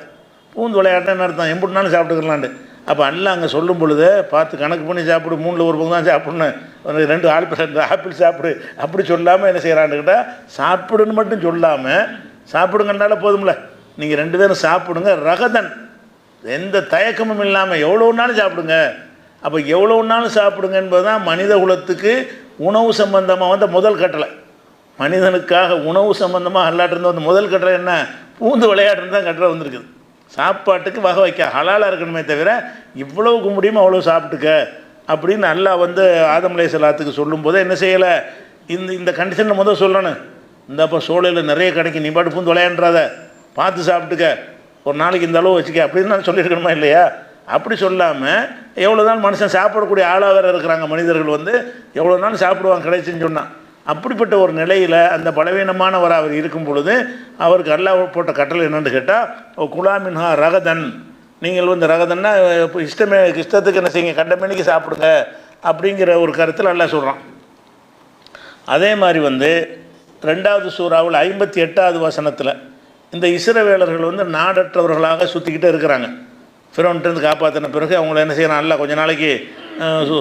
பூந்து விளையாடுன்னு அர்த்தம், எப்படினாலும் சாப்பிட்டுக்கலான்ட்டு. அப்போ அல்லாஹ் அங்கே சொல்லும் பொழுது பார்த்து கணக்கு பண்ணி சாப்பிடு, 3ல் 1 பங்கு தான் சாப்பிட்ணும், 2 ஆப்பிள் சாப்பிடு அப்படி சொல்லாமல் என்ன செய்கிறான்னு கேட்டால், சாப்பிடுன்னு மட்டும் சொல்லாமல் சாப்பிடுங்கனால போதும்ல, நீங்கள் 2 பேரும் சாப்பிடுங்க, ரகதன், எந்த தயக்கமும் இல்லாமல் எவ்வளோனாலும் சாப்பிடுங்க. அப்போ எவ்வளோனாலும் சாப்பிடுங்க என்பது தான் மனித குலத்துக்கு உணவு சம்பந்தமாக வந்த முதல் கட்டளை. மனிதனுக்காக உணவு சம்பந்தமாக அல்லாட்டிருந்து வந்து முதல் கட்டளை என்ன? பூந்து விளையாடுன்னு தான் கட்டளை வந்திருக்குது. சாப்பாட்டுக்கு வகை வைக்க ஹலாலாக இருக்கணுமே தவிர இவ்வளவுக்கு முடியுமோ அவ்வளோ சாப்பிட்டுக்க அப்படின்னு அல்லாஹ் வந்து ஆதம் அலைஹிஸ்ஸலாத்துக்கு சொல்லும்போது என்ன செய்யலை, இந்த கண்டிஷனில் முதல் சொல்லணும். இந்தப்போ சோலையில் நிறைய கிடைக்கும், நீ பாட்டு பூந்து விளையாடுறாத, பார்த்து சாப்பிட்டுக்க, ஒரு நாளைக்கு இந்த அளவு வச்சுக்க அப்படின்னு நான் சொல்லியிருக்கணுமா இல்லையா? அப்படி சொல்லாமல் எவ்வளோ நாள் மனுஷன் சாப்பிடக்கூடிய ஆளாக வேறு இருக்கிறாங்க. மனிதர்கள் வந்து எவ்வளோ நாள் சாப்பிடுவாங்க கிடைச்சுன்னு சொன்னான். அப்படிப்பட்ட ஒரு நிலையில் அந்த பலவீனமானவர் அவர் இருக்கும் பொழுது அவருக்கு அல்லாஹ் போட்ட கட்டளை என்னென்னு கேட்டால், குலாமின்ஹா ரகதன், நீங்கள் வந்து ரகதன்னா இப்போ இஷ்டத்துக்கு என்ன செய்யுங்க, கண்டமேனிக்கு சாப்பிடுங்க அப்படிங்கிற ஒரு கருத்தில் அல்லாஹ் சொல்கிறான். அதே மாதிரி வந்து 2வது சூறாவில் 58வது வசனத்தில் இந்த இஸ்ரவேலர்கள் வந்து நாடற்றவர்களாக சுற்றிக்கிட்டே இருக்கிறாங்க. ஃபிரௌன்கிட்டருந்து காப்பாற்றின பிறகு அவங்கள என்ன செய்யறான், அல்லாஹ் கொஞ்ச நாளைக்கு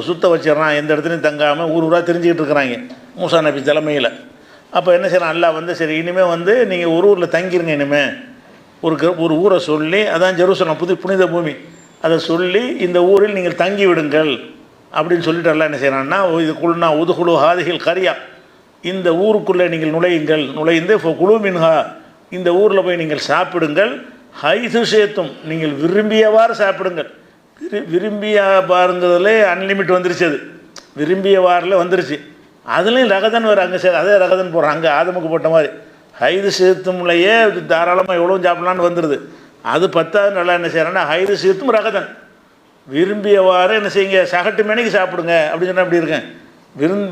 சுத்த வச்சிடறான், எந்த இடத்துலையும் தங்காமல் ஊர் ஊராக தெரிஞ்சுக்கிட்டு இருக்கிறாங்க மூசா நபி தலைமையில். அப்போ என்ன செய்யறான், அல்லாஹ் வந்து சரி இனிமேல் வந்து நீங்கள் ஒரு ஊரில் தங்கிருங்க, இனிமேல் ஒரு ஊரை சொல்லி, அதான் ஜெருசலம் புனித பூமி, அதை சொல்லி இந்த ஊரில் நீங்கள் தங்கி விடுங்கள் அப்படின்னு சொல்லிட்டு அல்லாஹ் என்ன செய்யறான்னா, இது குழுனா உதுகுழு ஹாதிகள் கரியா, இந்த ஊருக்குள்ளே நீங்கள் நுழைந்து குழுமின்ஹா, இந்த ஊரில் போய் நீங்கள் சாப்பிடுங்கள், ஹைது சேத்தும், நீங்கள் விரும்பியவாறு சாப்பிடுங்கள். விரும்பிய பாருங்கிறதுல அன்லிமிட் வந்துருச்சு, அது விரும்பியவாறில் வந்துருச்சு. அதுலேயும் ரகதன் வேறு அங்கே அதே ரகதன் போடுறான், அங்கே ஆதமுக்கு போட்ட மாதிரி ஹைது சேத்தும்லையே தாராளமாக எவ்வளோ சாப்பிடலான்னு வந்துடுது. அது 10வது நல்லா என்ன செய்கிறான்னா, ஹைது சேத்தும் ரகதன், விரும்பியவாறு என்ன செய்யுங்க, சகட்டு மணிக்கு சாப்பிடுங்க அப்படின்னு சொன்னால் அப்படி இருக்கேன்,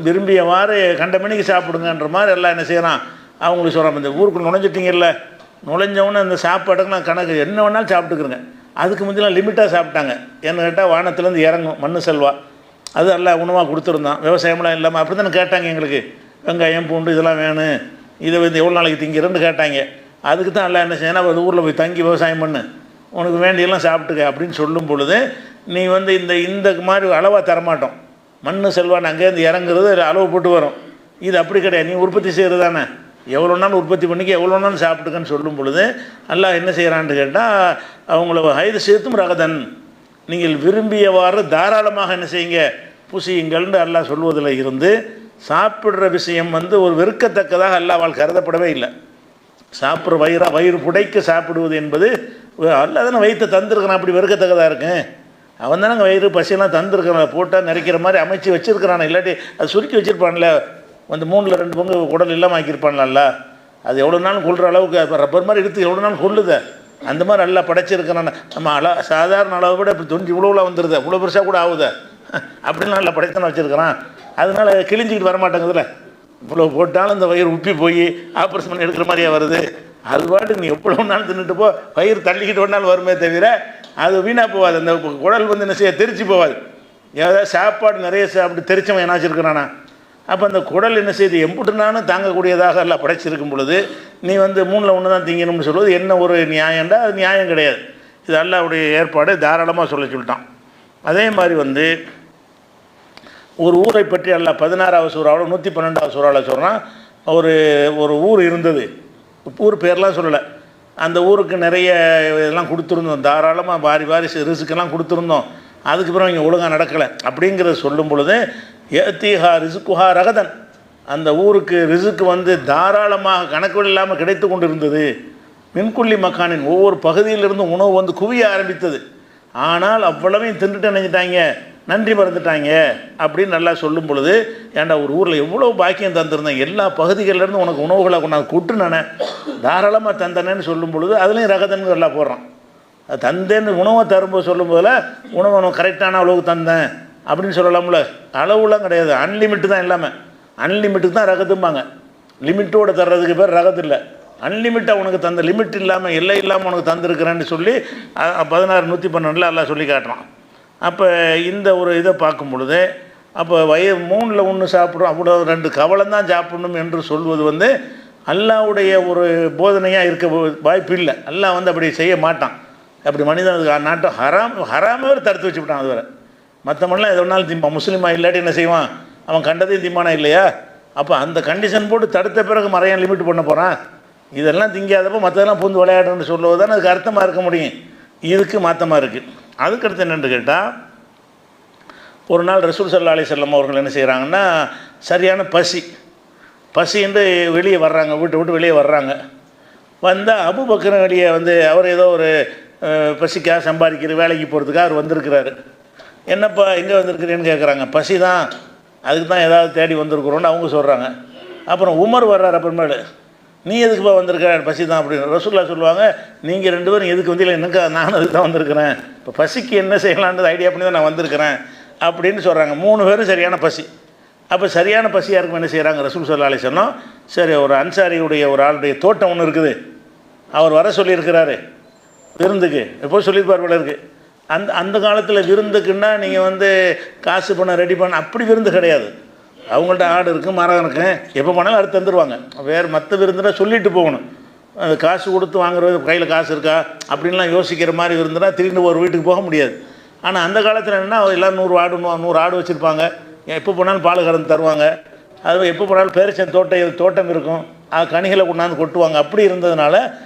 விரும்பியவாறு கண்ட மணிக்கு சாப்பிடுங்கன்ற மாதிரி எல்லாம் என்ன செய்கிறான் அவங்களுக்கு சொல்கிறான். இந்த ஊருக்குள்ள நுழைஞ்சிட்டிங்கல்ல, நுழைஞ்சவொன்னே அந்த சாப்பாடுக்கு நான் கணக்கு என்ன வேணாலும் சாப்பிட்டுக்கிறேங்க. அதுக்கு முந்திலாம் லிமிட்டாக சாப்பிட்டாங்க. என்ன கேட்டால் வானத்துலேருந்து இறங்கும் மண்ணு செல்வா, அது எல்லாம் உணவாக கொடுத்துருந்தான், விவசாயம்லாம் இல்லாமல் அப்படி தானே கேட்டாங்க. எங்களுக்கு வெங்காயம் பூண்டு இதெல்லாம் வேணும், இதை வந்து எவ்வளோ நாளைக்கு திங்கிறேன்னு கேட்டாங்க. அதுக்கு தான் எல்லாம் என்ன செய்யணும், அது ஊரில் போய் தங்கி விவசாயம் பண்ணு, உனக்கு வேண்டியெல்லாம் சாப்பிட்டுக்க அப்படின்னு சொல்லும் பொழுது நீ வந்து இந்த மாதிரி அளவாக தரமாட்டோம், மண்ணு செல்வான்னு அங்கேருந்து இறங்குறது அளவு போட்டு வரும். இது அப்படி கிடையாது, நீ உற்பத்தி செய்கிறது தானே, எவ்வளோ நாள் உற்பத்தி பண்ணிக்க, எவ்வளோ நாள் சாப்பிட்டுக்கன்னு சொல்லும் பொழுது அல்லாஹ் என்ன செய்கிறான்னு கேட்டால், அவங்கள ஹைது சேர்த்தும் ரகதன், நீங்கள் விரும்பியவாறு தாராளமாக என்ன செய்யுங்க புசியுங்கள்னு அல்லாஹ் சொல்வதில் இருந்து சாப்பிட்ற விஷயம் வந்து ஒரு வெறுக்கத்தக்கதாக அல்லாஹ்வால் கருதப்படவே இல்லை. சாப்பிட்ற வயிறு புடைக்க சாப்பிடுவது என்பது அல்லாஹ் தானே வயிற்றை தந்திருக்கிறான், அப்படி வெறுக்கத்தக்கதாக இருக்கும். அவன் தானே வயிறு பசியெல்லாம் தந்திருக்கிறான், போட்டால் நிறைக்கிற மாதிரி அமைச்சு வச்சுருக்கிறான், இல்லாட்டி அது சுருக்கி வச்சுருப்பான்ல, வந்து 3ல் 2 பங்கு குடல் இல்லாமல் ஆக்கியிருப்பான்ல, அது எவ்வளோ நாள் கொள்கிற அளவுக்கு இப்போ ரப்பர் மாதிரி எடுத்து எவ்வளோ நாள் கொள்ளுத, அந்த மாதிரி நல்லா படைச்சிருக்கிறான். நம்ம சாதாரண அளவை விட இப்போ துணிஞ்சு இவ்வளோலாம் வந்துடுது, இவ்வளோ பெருசாக கூட ஆகுது, அப்படிலாம் நல்லா படைத்தானே வச்சுருக்கிறான். அதனால் கிழிஞ்சிக்கிட்டு வரமாட்டேங்குதுல்ல, இவ்வளோ போட்டாலும் இந்த வயிறு உப்பி போய் ஆப்ரேஷன் பண்ணி எடுக்கிற மாதிரியே வருது. அது பாட்டுக்கு நீ எவ்வளோ நாள் தின்னுட்டு போ, வயிறு தள்ளிக்கிட்டு வேணாலும் வருமே தவிர அது வீணாக போகாது. அந்த குடல் வந்து என்ன செய்ய தெரிச்சு போகாது. ஏதாவது சாப்பாடு நிறைய சாப்பிட்டு தெரிச்சவன் என்ன வச்சுருக்கிறானா, அப்போ அந்த குடல் என்ன செய்யுது, எம்புட்டுனாலும் தாங்கக்கூடியதாக எல்லாம் படைச்சிருக்கும் பொழுது நீ வந்து 3ல் 1 தான் திங்கணும்னு சொல்லுவது என்ன ஒரு நியாயம்டா? அது நியாயம் கிடையாது. இது அல்லாஹ்வுடைய ஏற்பாடு, தாராளமாக சொல்லிட்டான். அதே மாதிரி வந்து ஒரு ஊரை பற்றி அல்லாஹ் 16வது சூறாவில் 112வது சூறாவில் சொல்கிறான். ஒரு ஊர் இருந்தது, ஊர் பேர்லாம் சொல்லலை, அந்த ஊருக்கு நிறைய இதெல்லாம் கொடுத்துருந்தோம், தாராளமாக வாரி ரிசுக்கெல்லாம் கொடுத்துருந்தோம். அதுக்கப்புறம் இங்கே ஒழுங்காக நடக்கலை அப்படிங்கிறத சொல்லும் பொழுது ஏத்திஹா ரிசுக்குஹா ரகதன், அந்த ஊருக்கு ரிசுக்கு வந்து தாராளமாக கணக்கு இல்லாமல் கிடைத்து கொண்டு இருந்தது. மின்குள்ளி மக்கானின் ஒவ்வொரு பகுதியிலிருந்து உணவு வந்து குவிய ஆரம்பித்தது. ஆனால் அவ்வளவையும் தின்றுட்டு நினைஞ்சிட்டாங்க, நன்றி மறந்துட்டாங்க அப்படின்னு நல்லா சொல்லும் பொழுது, ஏன்டா ஒரு ஊரில் எவ்வளோ பாக்கியம் தந்திருந்தேன், எல்லா பகுதிகளிலேருந்து உனக்கு உணவுகளை கொண்டாந்து கொட்டுனானே, தாராளமாக தந்தனேன்னு சொல்லும் பொழுது அதுலேயும் ரகதன்னு எல்லாம் போடுறான். அது தந்தேன்னு உணவை தரும்போது சொல்லும் போதில் உணவு கரெக்டான அளவுக்கு தந்தேன் அப்படின்னு சொல்லலாம்ல. அளவுலாம் கிடையாது, அன்லிமிட்டு தான் எல்லாமே. அன்லிமிட்டுக்கு தான் ரகத்தும்பாங்க. லிமிட்டோடு தர்றதுக்கு பேர் ரகத்து இல்லை. அன்லிமிட்டாக உனக்கு தந்த, லிமிட் இல்லாமல் எல்லை இல்லாமல் உனக்கு தந்திருக்கிறேன்னு சொல்லி 16:112 எல்லாம் சொல்லி காட்டுறான். அப்போ இந்த ஒரு இதை பார்க்கும் பொழுது, அப்போ 3ல் 1 சாப்பிட்றோம், அவ்வளோ 2 கவலம் தான் சாப்பிடணும் என்று சொல்வது வந்து அல்லாவுடைய ஒரு போதனையாக இருக்க வாய்ப்பு இல்லை. அல்லாஹ் வந்து அப்படி செய்ய மாட்டான். அப்படி மனிதனுக்கு நாட்டம் ஹராமே தடுத்து வச்சுவிட்டான். அது வேறு மற்றவன்லாம் எது ஒன்றாலும் திம்பான். முஸ்லீமாக இல்லாட்டி என்ன செய்வான், அவன் கண்டதையும் திம்பானா இல்லையா? அப்போ அந்த கண்டிஷன் போட்டு தடுத்த பிறகு மறையான் லிமிட் பண்ண போகிறான். இதெல்லாம் திங்காதப்போ மற்றதெல்லாம் பூந்து விளையாடுன்னு சொல்லுவது தான் அதுக்கு அர்த்தமாக இருக்க முடியும். இதுக்கு மாற்றமாக இருக்குது. அதுக்கடுத்து என்னென்னு கேட்டால், ஒரு நாள் ரசூல் ஸல்லல்லாஹு அலைஹி வஸல்லம் அவர்கள் என்ன செய்கிறாங்கன்னா, சரியான பசின்னு வெளியே வர்றாங்க, விட்டு வெளியே வர்றாங்க. வந்தால் அபூபக்கர் வெளியே வந்து அவர் ஏதோ ஒரு பசிக்காக சம்பாதிக்கிற வேலைக்கு போகிறதுக்காக அவர் வந்திருக்கிறாரு. என்னப்பா எங்கே வந்திருக்கிறேன்னு கேட்குறாங்க. பசி தான், அதுக்கு தான் ஏதாவது தேடி வந்திருக்கிறோன்னு அவங்க சொல்கிறாங்க. அப்புறம் உமர் வர்றார். அப்புறமேலு, நீ எதுக்குப்பா வந்திருக்கிற, பசி தான் அப்படின்னு. ரசூலுல்லாஹ் சொல்லுவாங்க, நீங்கள் 2 பேரும் எதுக்கு வந்து இல்லை, எனக்கு நான் அதுக்கு தான் வந்திருக்கிறேன், இப்போ பசிக்கு என்ன செய்யலான்றது ஐடியா பண்ணி தான் நான் வந்திருக்கிறேன் அப்படின்னு சொல்கிறாங்க. 3 பேரும் சரியான பசி. அப்போ சரியான பசியாக இருக்கும் என்ன செய்கிறாங்க, ரசூல் ஸல்லல்லாஹு அலைஹி வஸல்லம் சரி ஒரு அன்சாரியுடைய ஒரு ஆளுடைய தோட்டம் ஒன்று இருக்குது, அவர் வர சொல்லியிருக்கிறாரு விருந்துக்கு. எப்போ சொல்லியிருப்பார் போல இருக்குது. அந்த காலத்தில் விருந்துக்குன்னா நீங்கள் வந்து காசு பண்ண ரெடி பண்ண அப்படி விருந்து கிடையாது. அவங்கள்ட்ட ஆடு இருக்குது, மரம் இருக்குது, எப்போ போனாலும் அடுத்து தந்துடுவாங்க. வேறு மற்ற விருந்துனா சொல்லிட்டு போகணும். அது காசு கொடுத்து வாங்குறது, கையில் காசு இருக்கா அப்படின்லாம் யோசிக்கிற மாதிரி விருந்துனா திடீர்னு ஒரு வீட்டுக்கு போக முடியாது. ஆனால் அந்த காலத்தில் என்னென்னா எல்லாம் 100 ஆடு வச்சுருப்பாங்க. எப்போ போனாலும் பால் கறந்து தருவாங்க. அது எப்போ போனாலும் பேரிச்சம் தோட்டம் இருக்கும், அது கனிகளை கொண்டாந்து கொட்டுவாங்க. அப்படி இருந்ததுனால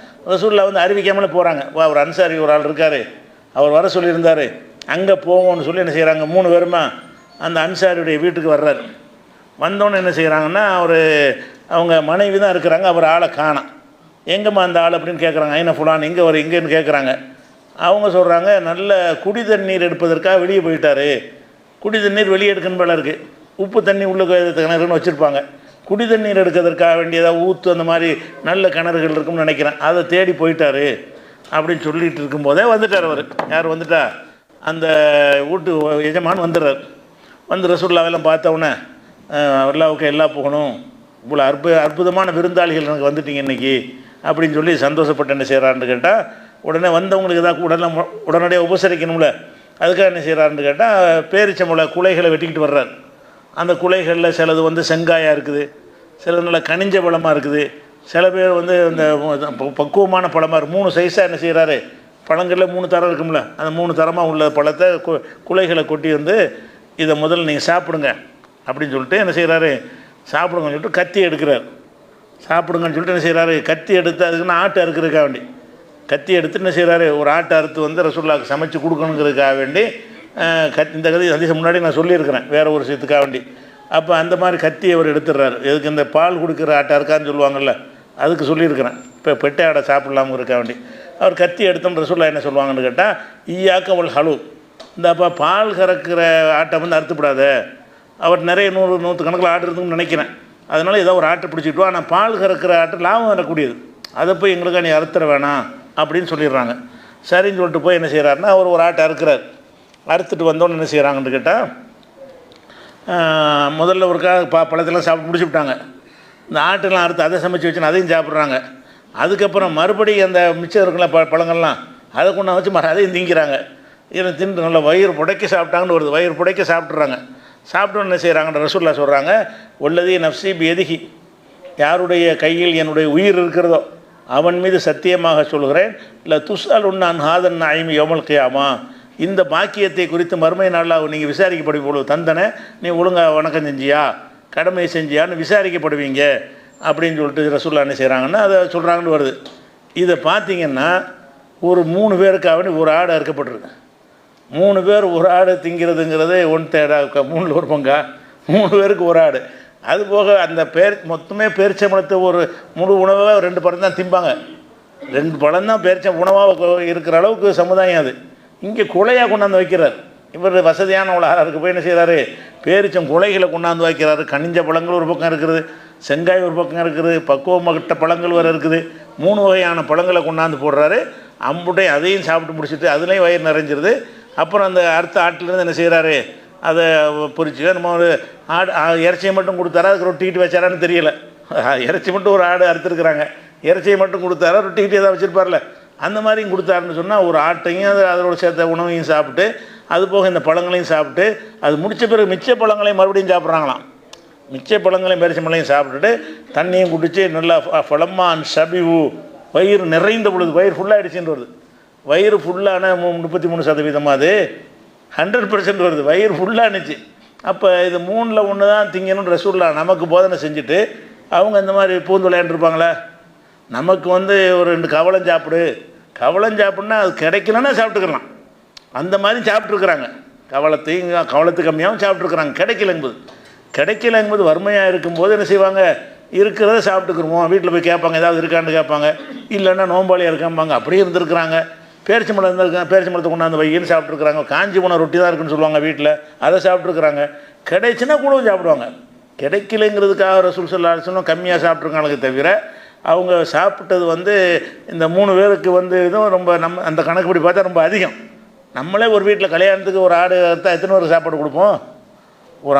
ரசூலுல்லாஹ் வந்து அறிவிக்காமலே போகிறாங்க. ஒரு அன்சாரி ஒரு ஆள் இருக்கார், அவர் வர சொல்லியிருந்தார், அங்கே போவோம்னு சொல்லி என்ன செய்கிறாங்க, 3 பேருமா அந்த அன்சாரியுடைய வீட்டுக்கு வர்றாரு. வந்தோன்னு என்ன செய்கிறாங்கன்னா, அவங்க மனைவி தான் இருக்கிறாங்க, அவர் ஆளை காணோம். எங்கேம்மா அந்த ஆள் அப்படின்னு கேட்குறாங்க. ஐன ஃபுலான் எங்கேன்னு கேட்குறாங்க. அவங்க சொல்கிறாங்க, நல்ல குடி தண்ணீர் எடுப்பதற்காக வெளியே போயிட்டார். குடி தண்ணீர் வெளியே எடுக்கணும் போல இருக்குது. உப்பு தண்ணி உள்ள கிணறுன்னு வச்சுருப்பாங்க. குடி தண்ணீர் எடுக்கிறதுக்காக வேண்டியதாக ஊற்று அந்த மாதிரி நல்ல கிணறுகள் இருக்கும்னு நினைக்கிறேன், அதை தேடி போயிட்டார் அப்படின்னு சொல்லிகிட்டு இருக்கும்போதே வந்துட்டார் அவர். யார் வந்துட்டா, அந்த வீட்டு எஜமான் வந்துடுறார். வந்து ரசூலுல்லாஹ்வெல்லாம் பார்த்தவொன்னே, அல்லாஹ்வுக்கு எல்லாம் போகணும், இவ்வளோ அற்புதமான விருந்தாளிகள் எனக்கு வந்துட்டீங்க இன்றைக்கி அப்படின்னு சொல்லி சந்தோஷப்பட்டு என்ன செய்கிறாருன்னு கேட்டால், உடனே வந்தவங்களுக்கு ஏதாவது உடனடியாக உபசரிக்கணும்ல, அதுக்காக என்ன செய்கிறாருன்னு கேட்டால், பேரிச்சம்பழ குலைகளை வெட்டிக்கிட்டு வர்றார். அந்த குலைகளில் சிலது வந்து செங்காயாக இருக்குது, சிலது நல்ல கனிஞ்ச பழமாக இருக்குது, சில பேர் வந்து இந்த பக்குவமான பழமாக இருக்குது. 3 சைஸாக என்ன செய்கிறாரு, பழங்களில் 3 தரம் இருக்கும்ல, அந்த 3 தரமாக உள்ள பழத்தை குலைகளை கொட்டி வந்து, இதை முதல்ல நீங்கள் சாப்பிடுங்க அப்படின்னு சொல்லிட்டு என்ன செய்கிறாரு, சாப்பிடுங்கன்னு சொல்லிட்டு கத்தி எடுக்கிறார். சாப்பிடுங்கன்னு சொல்லிட்டு என்ன செய்கிறாரு, கத்தி எடுத்து அதுக்குன்னு ஆட்டை அறுக்கிறதுக்காக வேண்டி கத்தி எடுத்து என்ன செய்கிறாரு, ஒரு ஆட்டை அறுத்து வந்து ரசூலுல்லாஹ்க்கு சமைச்சு கொடுக்கணுங்கிறதுக்காக வேண்டி இந்த கதை அதிகம் முன்னாடி நான் சொல்லியிருக்கிறேன் வேறு ஒரு விஷயத்துக்காக வேண்டி. அப்போ அந்த மாதிரி கத்தி அவர் எடுத்துடுறாரு. எதுக்கு, இந்த பால் கொடுக்குற ஆட்டை இருக்கான்னு சொல்லுவாங்கள்ல, அதுக்கு சொல்லியிருக்கிறேன். இப்போ பெட்டை ஆடை சாப்பிடலாமுங்கிறதுக்காக வேண்டி அவர் கத்தி எடுத்தோம். ரசூலுல்லாஹ் என்ன சொல்லுவாங்கன்னு கேட்டால், ஈயாக்கவல் ஹலு, இந்த அப்போ பால் கறக்கிற ஆட்டை வந்து அறுத்துப்படாத. அவர் நிறைய 100 கணக்கில் ஆட்டு இருக்குன்னு நினைக்கிறேன். அதனால் ஏதோ ஒரு ஆட்டை பிடிச்சிட்டு, ஆனால் பால் கறக்கிற ஆட்டை லாபம் வரக்கூடியது, அதை போய் எங்களுக்காக நீ அறுத்துற வேணாம் அப்படின்னு சொல்லிடுறாங்க. சரின்னு சொல்லிட்டு போய் என்ன செய்கிறாருன்னா, அவர் ஒரு ஆட்டை அறுக்கிறார். அறுத்துட்டு வந்தோன்னு என்ன செய்கிறாங்கன்னு கேட்டால், முதல்ல ஒருக்காக பழத்தெல்லாம் சாப்பிட்டு முடிச்சுவிட்டாங்க. இந்த ஆட்டெல்லாம் அறுத்து அதை சமைச்சு வச்சுன்னு அதையும் சாப்பிட்றாங்க. அதுக்கப்புறம் மறுபடியும் அந்த மிச்சம் இருக்குல்ல பழங்கள்லாம், அதை கொண்டு வச்சு அதையும் திங்கிறாங்க. இதை தின்று நல்லா வயிறு புடைக்க சாப்பிட்டாங்கன்னு வருது, வயிறு புடைக்க சாப்பிட்றாங்க. சாப்பிட்டோன்னு என்ன செய்கிறாங்கன்னு ரசூலுல்லாஹ் சொல்கிறாங்க, உள்ளதி நஃப்ஸி பியதிஹி, யாருடைய கையில் என்னுடைய உயிர் இருக்கிறதோ அவன் மீது சத்தியமாக சொல்கிறேன், இல்லை துஸ்அலுன்ன அன் ஹாதன் நஈம் யௌமல் கியாமா, இந்த பாக்கியத்தை குறித்து மறுமை நாளில் நீங்கள் விசாரிக்கப்படும் பொழுது, தந்தனை நீ ஒழுங்காக வணக்கம் செஞ்சியா, கடமை செஞ்சியான்னு விசாரிக்கப்படுவீங்க அப்படின்னு சொல்லிட்டு ரசூலுல்லாஹ் என்ன செய்கிறாங்கன்னா அதை சொல்கிறாங்கன்னு வருது. இதை பார்த்திங்கன்னா ஒரு 3 பேருக்காக ஒரு ஆடு அறுக்கப்பட்டிருக்கு. 3 பேர் ஒரு ஆடு திங்கிறதுங்கிறது 1/3 3 ஒரு பங்கா 3 பேருக்கு ஒரு ஆடு. அதுபோக அந்த மொத்தமே பேரிச்சம்பழத்தை ஒரு முழு உணவாக 2 பழம் தான் திம்பாங்க. 2 பழம் தான் பேரிச்ச உணவாக இருக்கிற அளவுக்கு சமுதாயம் அது. இங்கே குலையாக கொண்டாந்து வைக்கிறார். இவர் வசதியான உலகாருக்கு போய் என்ன செய்கிறாரு, பேரிச்சம் குலைகளை கொண்டாந்து வைக்கிறாரு. கனிஞ்ச பழங்கள் ஒரு பக்கம் இருக்குது, செங்காய் ஒரு பக்கம் இருக்குது, பக்குவமட்ட பழங்கள் வேறு இருக்குது. 3 வகையான பழங்களை கொண்டாந்து போடுறாரு. அம்புட்டை அதையும் சாப்பிட்டு முடிச்சுட்டு அதுலேயும் வயிறு நிறைஞ்சிருது. அப்புறம் அந்த அடுத்த ஆட்டிலேருந்து என்ன செய்கிறாரு, அதை பொரிச்சு நம்ம ஒரு ஆடு இறைச்சியை மட்டும் கொடுத்தாரா, அதுக்கு ரொட்டிக்கிட்டு வச்சாரான்னு தெரியல. இறைச்சி மட்டும் ஒரு ஆடு அறுத்துருக்குறாங்க, இறைச்சியை மட்டும் கொடுத்தாரா, ரொட்டிக்கிட்டு ஏதாவது வச்சுருப்பார்ல, அந்த மாதிரியும் கொடுத்தாருன்னு சொன்னால் ஒரு ஆட்டையும் அதோட சேர்த்த உணவையும் சாப்பிட்டு அது போக இந்த பழங்களையும் சாப்பிட்டு அது முடித்த பிறகு மிச்ச பழங்களையும் மறுபடியும் சாப்பிட்றாங்களாம். மிச்ச பழங்களையும் பேரிச்சம்பழங்களையும் சாப்பிட்டுட்டு தண்ணியும் குடித்து நல்லா ஃபலம்மான் ஷபிவு வயிறு நிறைந்த பொழுது வயிறு ஃபுல்லாகிடுச்சின்னு வருது. வயிறு ஃபுல்லான 33% அது 100% வருது. வயிறு ஃபுல்லாகிடுச்சு. அப்போ இது 3ல் 1 தான் திங்கணும்னு ரசூலுல்லாஹ் நமக்கு போதனை செஞ்சுட்டு அவங்க இந்த மாதிரி பூந்து விளையாண்டுருப்பாங்களே. நமக்கு ஒரு 2 கவளம் சாப்பிடு, கவளம் சாப்பிட்னா அது கிடைக்கலன்னா சாப்பிட்டுக்கலாம், அந்த மாதிரி சாப்பிட்ருக்குறாங்க. கவளத்து கம்மியாகவும் சாப்பிட்ருக்குறாங்க. கிடைக்கலங்கும்போது வறுமையாக இருக்கும்போது என்ன செய்வாங்க, இருக்கிறத சாப்பிட்டுக்குருவோம். வீட்டில் போய் கேட்பாங்க, ஏதாவது இருக்கான்னு கேட்பாங்க, இல்லைன்னா நோம்பாளியாக இருக்காம்பாங்க. அப்படியே இருந்திருக்கிறாங்க. பேரிச்சம்பழம் இருந்திருக்காங்க, பேரிச்சம்பழத்தை கொண்டாந்து வையின்னு சாப்பிட்ருக்குறாங்க. காஞ்சி போன ரொட்டி தான் இருக்குன்னு சொல்லுவாங்க வீட்டில், அதை சாப்பிட்ருக்குறாங்க. கிடைச்சுன்னா கூடவும் சாப்பிடுவாங்க. கிடைக்கலைங்கிறதுக்காக ரசூல் ஸல்லல்லாஹு அலைஹி வஸல்லம் கம்மியாக சாப்பிட்ருக்காங்களே தவிர அவங்க சாப்பிட்டது இந்த 3 பேருக்கு இதுவும் ரொம்ப நம்ம அந்த கணக்குப்படி பார்த்தா ரொம்ப அதிகம். நம்மளே ஒரு வீட்டில் கல்யாணத்துக்கு ஒரு ஆடு அறுத்தா எத்தனை பேருக்கு சாப்பாடு கொடுப்போம்? ஒரு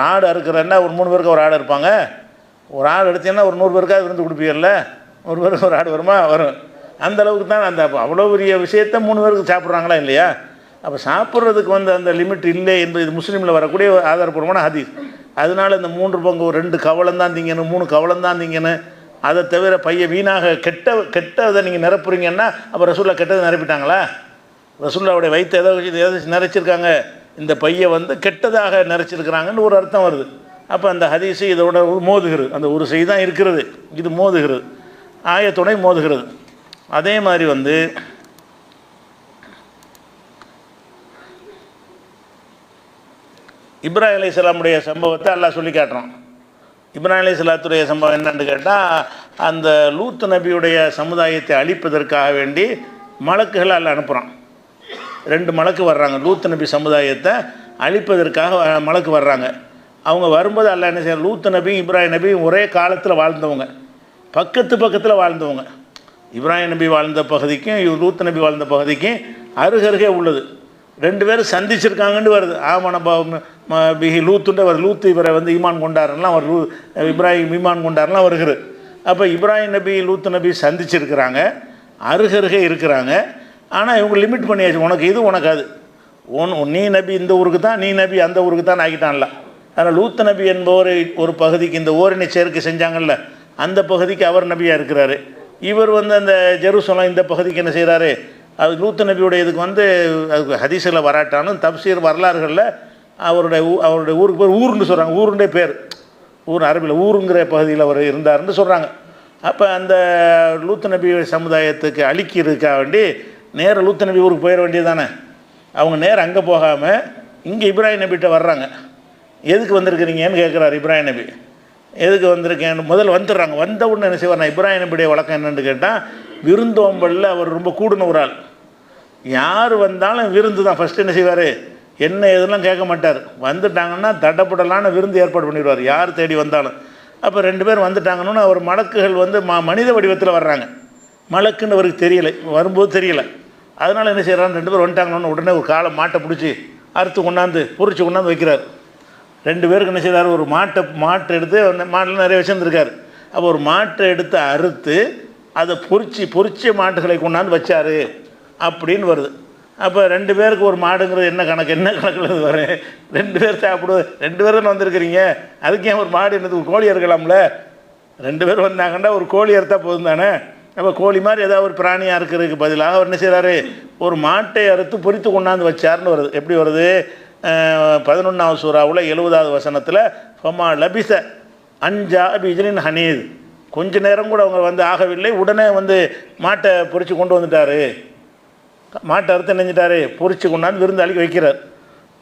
ஆடு அறுக்கிறன்னா ஒரு 3 பேருக்கு ஒரு ஆடு இருப்பாங்க. ஒரு ஆடு எடுத்தீங்கன்னா ஒரு 100 பேருக்காக விருந்து கொடுப்பீங்கல்ல, 100 பேருக்கு ஒரு ஆடு வருமா? வரும். அந்த அளவுக்கு தான் அந்த அவ்வளோ பெரிய விஷயத்த 3 பேருக்கு சாப்பிட்றாங்களா இல்லையா? அப்போ சாப்பிட்றதுக்கு அந்த லிமிட் இல்லை என்பது இது முஸ்லீமில் வரக்கூடிய ஆதாரப்பூர்வமான ஹதீஸ். அதனால இந்த 3 பங்கு 2 கவளம் தான் திங்கணும், 3 கவளம் தான் திங்கணும். அதை தவிர பையன் வீணாக கெட்டதை நீங்கள் நிரப்புறீங்கன்னா அப்போ ரசூல்லா கெட்டதை நிரப்பிட்டாங்களா? ரசூல்லாவுடைய வயிற்று எதை நிறைச்சிருக்காங்க, இந்த பையை கெட்டதாக நிறைச்சிருக்கிறாங்கன்னு ஒரு அர்த்தம் வருது. அப்போ அந்த ஹதீஸு இதோட மோதுகிறது. அந்த ஒரு செய்தி தான் இருக்கிறது, இது மோதுகிறது, ஆயத்துணை மோதுகிறது. அதே மாதிரி இப்ராஹிம் அலைஹிஸ்ஸலாமுடைய சம்பவத்தை அல்லாஹ் சொல்லி காட்டுறான். இப்ராஹிம் அலைஹிஸ்ஸலாத்துடைய சம்பவம் என்னன்னு கேட்டால், அந்த லூத் நபியுடைய சமுதாயத்தை அழிப்பதற்காக வேண்டி மலக்குகளை அல்லாஹ் அனுப்புகிறான். 2 மலக்கு வர்றாங்க. லூத் நபி சமுதாயத்தை அழிப்பதற்காக மலக்கு வர்றாங்க. அவங்க வரும்போது அல்லாஹ் என்ன செய்ய, லூத் நபியும் இப்ராஹிம் நபியும் ஒரே காலத்தில் வாழ்ந்தவங்க, பக்கத்தில் வாழ்ந்தவங்க. இப்ராஹிம் நபி வாழ்ந்த பகுதிக்கும் லூத் நபி வாழ்ந்த பகுதிக்கும் அருகருகே உள்ளது. 2 பேரும் சந்திச்சிருக்காங்கன்னு வருது. பிஹி லூத்துன்ற வருது. லூத்து இவரை ஈமான் கொண்டாரெல்லாம் இப்ராஹிம் ஈமான் கொண்டாரெல்லாம் வருகிறது. அப்போ இப்ராஹிம் நபி லூத் நபி சந்திச்சிருக்கிறாங்க, அருகருகே இருக்கிறாங்க. ஆனால் இவங்க லிமிட் பண்ணியாச்சு, உனக்கு இது உனக்கு அது, நீ நபி இந்த ஊருக்கு தான், நீ நபி அந்த ஊருக்கு தான் ஆகிட்டான்ல. அதனால் லூத் நபி என்பவர் ஒரு பகுதிக்கு இந்த ஓரணி சேர்க்கை செஞ்சாங்கல்ல, அந்த பகுதிக்கு அவர் நபியாக இருக்கிறாரு. இவர் அந்த ஜெருசலம் இந்த பகுதிக்கு என்ன செய்கிறாரு, அது லூத் நபியுடைய இதுக்கு அதுக்கு ஹதீஸில் வராட்டாலும் தப்சீர் வரலாறுகளில் அவருடைய ஊருக்கு பேர் ஊருன்னு சொல்கிறாங்க. ஊருடைய பேர் ஊர் அரபியில் ஊருங்கிற பகுதியில் அவர் இருந்தார்னு சொல்கிறாங்க. அப்போ அந்த லூத் நபி சமுதாயத்துக்கு அழிக்கிறதுக்காக வேண்டி நேராக லூத் நபி ஊருக்கு போயிட வேண்டியது தானே. அவங்க நேரம் அங்கே போகாமல் இங்கே இப்ராஹிம் நபிகிட்ட வர்றாங்க. எதுக்கு வந்திருக்கிறீங்கன்னு கேட்குறாரு இப்ராஹிம் நபி. எதுக்கு வந்திருக்கேன்னு முதல்ல வந்துடுறாங்க. வந்த உடனே என்ன செய்வார், நான் இப்ராஹிம் நபியுடைய வழக்கம் என்னென்னு கேட்டால், விருந்தோம்பலில் அவர் ரொம்ப கூடுன ஒரு ஆள். யார் வந்தாலும் விருந்து தான் ஃபஸ்ட்டு என்ன செய்வார், என்ன எதுலாம் கேட்க மாட்டார். வந்துட்டாங்கன்னா தடப்படலான விருந்து ஏற்பாடு பண்ணிடுவார் யார் தேடி வந்தாலும். அப்போ 2 பேர் வந்துட்டாங்கன்னு அவர் மலக்குகள் மனித வடிவத்தில் வர்றாங்க. மலக்குன்னு அவருக்கு தெரியலை, வரும்போது தெரியலை. அதனால் என்ன செய்கிறாங்க, 2 பேர் வந்துட்டாங்கன்னு உடனே ஒரு காலை மாட்டை பிடிச்சி அறுத்து கொண்டாந்து பொறிச்சு கொண்டாந்து வைக்கிறார். 2 பேருக்கு என்ன செய்கிறார், ஒரு மாட்டை எடுத்து மாட்டில் நிறைய வச்சுருந்துருக்கார். அப்போ ஒரு மாட்டை எடுத்து அறுத்து அதை பொறிச்ச மாட்டுகளை கொண்டாந்து வச்சார் அப்படின்னு வருது. அப்போ 2 பேருக்கு ஒரு மாடுங்கிறது என்ன கணக்கில் இது வரும்? 2 பேர் சாப்பிடுவது, 2 பேர் தானே வந்திருக்கிறீங்க, அதுக்கு ஏன் ஒரு மாடு என்னது, ஒரு கோழி அறுக்கலாம்ல? 2 பேர் வந்தாங்கன்னா ஒரு கோழி அறுத்தா போதும் தானே. அப்போ கோழி மாதிரி ஏதாவது ஒரு பிராணியாக இருக்கிறதுக்கு பதிலாக அவர் என்ன செய்கிறாரு, ஒரு மாட்டை அறுத்து பொறித்து கொண்டாந்து வச்சார்னு வருது. எப்படி வருது, 11ஆவது சூறாவில் 70ஆவது வசனத்தில் ஃபமா லபிச அஞ்சா பிஜிலின் ஹனீத், கொஞ்ச நேரம் கூட அவங்க ஆகவில்லை, உடனே மாட்டை பொறிச்சு கொண்டு வந்துட்டார் மாட்டை அறுத்து நினைஞ்சிட்டாரு, பொறிச்சு கொண்டாந்து விருந்தாளிக்கு வைக்கிறார்.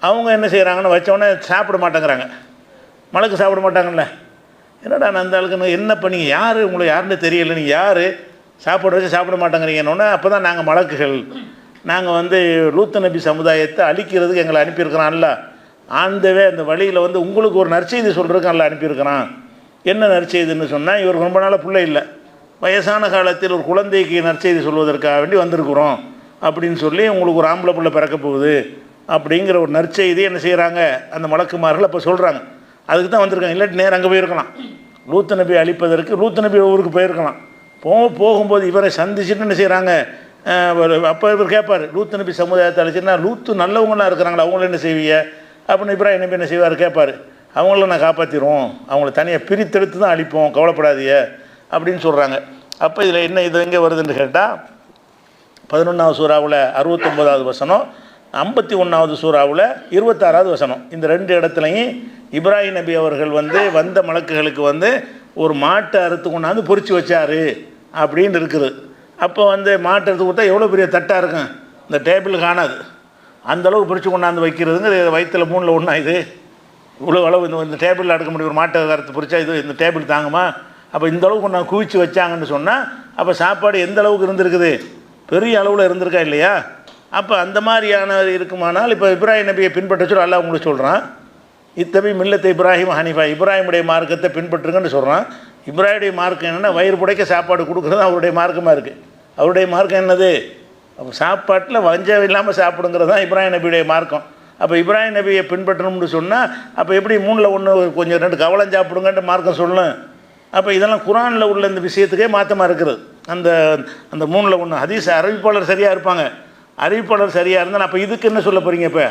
அவங்க என்ன செய்கிறாங்கன்னு வச்சோடனே சாப்பிட மாட்டேங்கிறாங்க. மலக்கு சாப்பிட மாட்டாங்கல்ல. என்னடா நான் அந்த ஆளுக்கு என்ன பண்ணீங்க, யார் உங்களை யாருன்னு தெரியல, நீங்கள் யார் சாப்பாடு வச்சு சாப்பிட மாட்டேங்கிறீங்கன்னொன்னே, அப்போ தான் நாங்கள் மலக்குகள், நாங்கள் லூத்து நபி சமுதாயத்தை அழிக்கிறதுக்கு எங்களை அனுப்பியிருக்கிறான்ல, ஆண்டவே அந்த வழியில் உங்களுக்கு ஒரு நற்செய்தி சொல்கிறதுக்கு நல்லா அனுப்பியிருக்கிறான். என்ன நற்செய்தின்னு சொன்னால், இவர் ரொம்ப நாளாக பிள்ளை இல்லை, வயசான காலத்தில் ஒரு குழந்தைக்கு நற்செய்தி சொல்வதற்காக வேண்டி வந்திருக்கிறோம் அப்படின்னு சொல்லி, உங்களுக்கு ஒரு ஆம்பளை பிள்ளை பிறக்க போகுது அப்படிங்கிற ஒரு நற்செய்தி என்ன செய்கிறாங்க அந்த மலக்குமார்கள் அப்போ சொல்கிறாங்க. அதுக்கு தான் வந்திருக்காங்க. இல்லாட்டி நேரம் அங்கே போயிருக்கலாம். லூத்து நபி அழிப்பதற்கு லூத்து நபி ஊருக்கு போயிருக்கலாம். போகும்போது இவரை சந்திச்சுட்டு என்ன செய்கிறாங்க, அப்போ இவர் கேட்பார், லூத்து நபி சமுதாயத்தை அழிச்சுன்னா லூத்து நல்லவங்களாம் இருக்கிறாங்களா, அவங்கள என்ன செய்வீங்க அப்படின்னு இப்ராஹிம் நபி என்ன செய்வார் கேட்பார். அவங்கள நான் காப்பாற்றிடுவோம், அவங்கள தனியாக பிரித்தெடுத்து தான் அழிப்போம், கவலைப்படாதீங்க அப்படின்னு சொல்கிறாங்க. அப்போ இதில் என்ன இது எங்கே வருதுன்னு கேட்டால், 11வது சூறாவில் 69வது வசனம், 51வது சூறாவில் 26வது வசனம், இந்த 2 இடத்துலையும் இப்ராஹிம் நபி அவர்கள் வந்த மலக்குகளுக்கு ஒரு மாட்டை அறுத்து கொண்டாந்து பொறிச்சு வச்சார் அப்படின்னு இருக்குது. அப்போ மாட்டை அறுத்து கொடுத்தா எவ்வளோ பெரிய தட்டாக இருக்கும், இந்த டேபிள் காணாது, அந்தளவுக்கு பொறிச்சு கொண்டாந்து வைக்கிறதுங்க வயிற்றில் 3ல் 1 இது இவ்வளோ அளவு இந்த டேபிளில் அடுக்க முடியும். ஒரு மாட்டை அறுத்து பொறிச்சா இந்த டேபிள் தாங்குமா? அப்போ இந்த அளவுக்கு கொண்டாந்து குவிச்சு வச்சாங்கன்னு சொன்னால், அப்போ சாப்பாடு எந்த அளவுக்கு இருந்திருக்குது, பெரிய அளவில் இருந்திருக்கா இல்லையா? அப்போ அந்த மாதிரியான இருக்குமானால், இப்போ இப்ராஹிம் நபியை பின்பற்ற சொல்லி அல்லாஹ் உங்களுக்கு சொல்கிறான், இத்தபி மில்லத்தை இப்ராஹிம் ஹனீஃபா, இப்ராஹிமுடைய மார்க்கத்தை பின்பற்றுங்கன்னு சொல்கிறான். இப்ராஹிமுடைய மார்க்கம் என்னென்னா, வயிறு புடைக்க சாப்பாடு கொடுக்குறது அவருடைய மார்க்கமாக இருக்குது. அவருடைய மார்க்கம் என்னது, அப்போ சாப்பாட்டில் வஞ்சம் இல்லாமல் சாப்பிடுங்கிறது தான் இப்ராஹிம் நபியுடைய மார்க்கம். அப்போ இப்ராஹிம் நபியை பின்பற்றணும்னு சொன்னால், அப்போ எப்படி 3ல் 1 கொஞ்சம் 2 கவலம் சாப்பிடுங்கன்ட்டு மார்க்கம் சொல்லணும். அப்போ இதெல்லாம் குரானில் உள்ள இந்த விஷயத்துக்கே மாற்றமாக இருக்கிறது. அந்த 3ல் 1 ஹதீஸ் அறிவிப்பாளர் சரியாக இருப்பாங்க, அறிவிப்பாளர் சரியாக இருந்தால் அப்போ இதுக்கு என்ன சொல்ல போகிறீங்க? இப்போ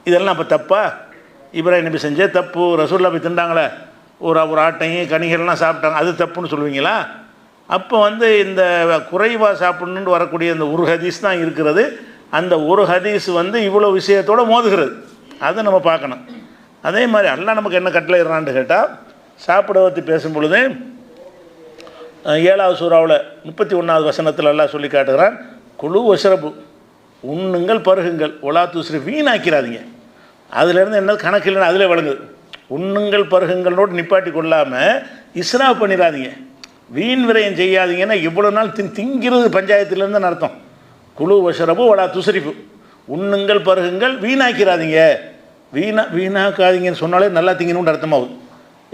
இதெல்லாம் அப்போ தப்பா? இப்ராஹிம் நபி செஞ்சே தப்பு, ரசூல்லா போய் திண்டாங்களே, ஒரு ஆட்டையும் கனிகள்லாம் சாப்பிட்டாங்க, அது தப்புன்னு சொல்லுவீங்களா? அப்போ இந்த குறைவாக சாப்பிட்ணுன்னு வரக்கூடிய இந்த ஒரு ஹதீஸ் தான் இருக்கிறது. அந்த ஒரு ஹதீஸ் இவ்வளோ விஷயத்தோடு மோதுகிறது, அதை நம்ம பார்க்கணும். அதே மாதிரி அல்லாஹ் நமக்கு என்ன கட்டளை இடுறான்னு கேட்டால், சாப்பிட பற்றி பேசும் பொழுது 7வது சூறாவில் 31வது வசனத்தில் அல்லாஹ் சொல்லி காட்டுகிறான், குழு வஷ்ரபு, உண்ணுங்கள் பருகுங்கள், ஒலா துஸ்ரி, வீணாக்கிறாதீங்க. அதுலேருந்து என்ன கணக்கு இல்லைன்னு அதில் வழங்குது. உண்ணுங்கள் பருகுங்களோடு நிப்பாட்டி கொள்ளாமல் இஸ்ராஃப் பண்ணிடாதீங்க, வீண் விரயம் செய்யாதீங்கன்னா இவ்வளோ நாள் திங்கிறது பஞ்சாயத்துலேருந்து அர்த்தம். குழு வஷ்ரபு ஒலா துஸ்ரிஃபு, உண்ணுங்கள் பருகுங்கள், வீணாக்கிறாதீங்க. வீணாக்காதீங்கன்னு சொன்னாலே நல்லா திங்கணும்னு அர்த்தமாகுது.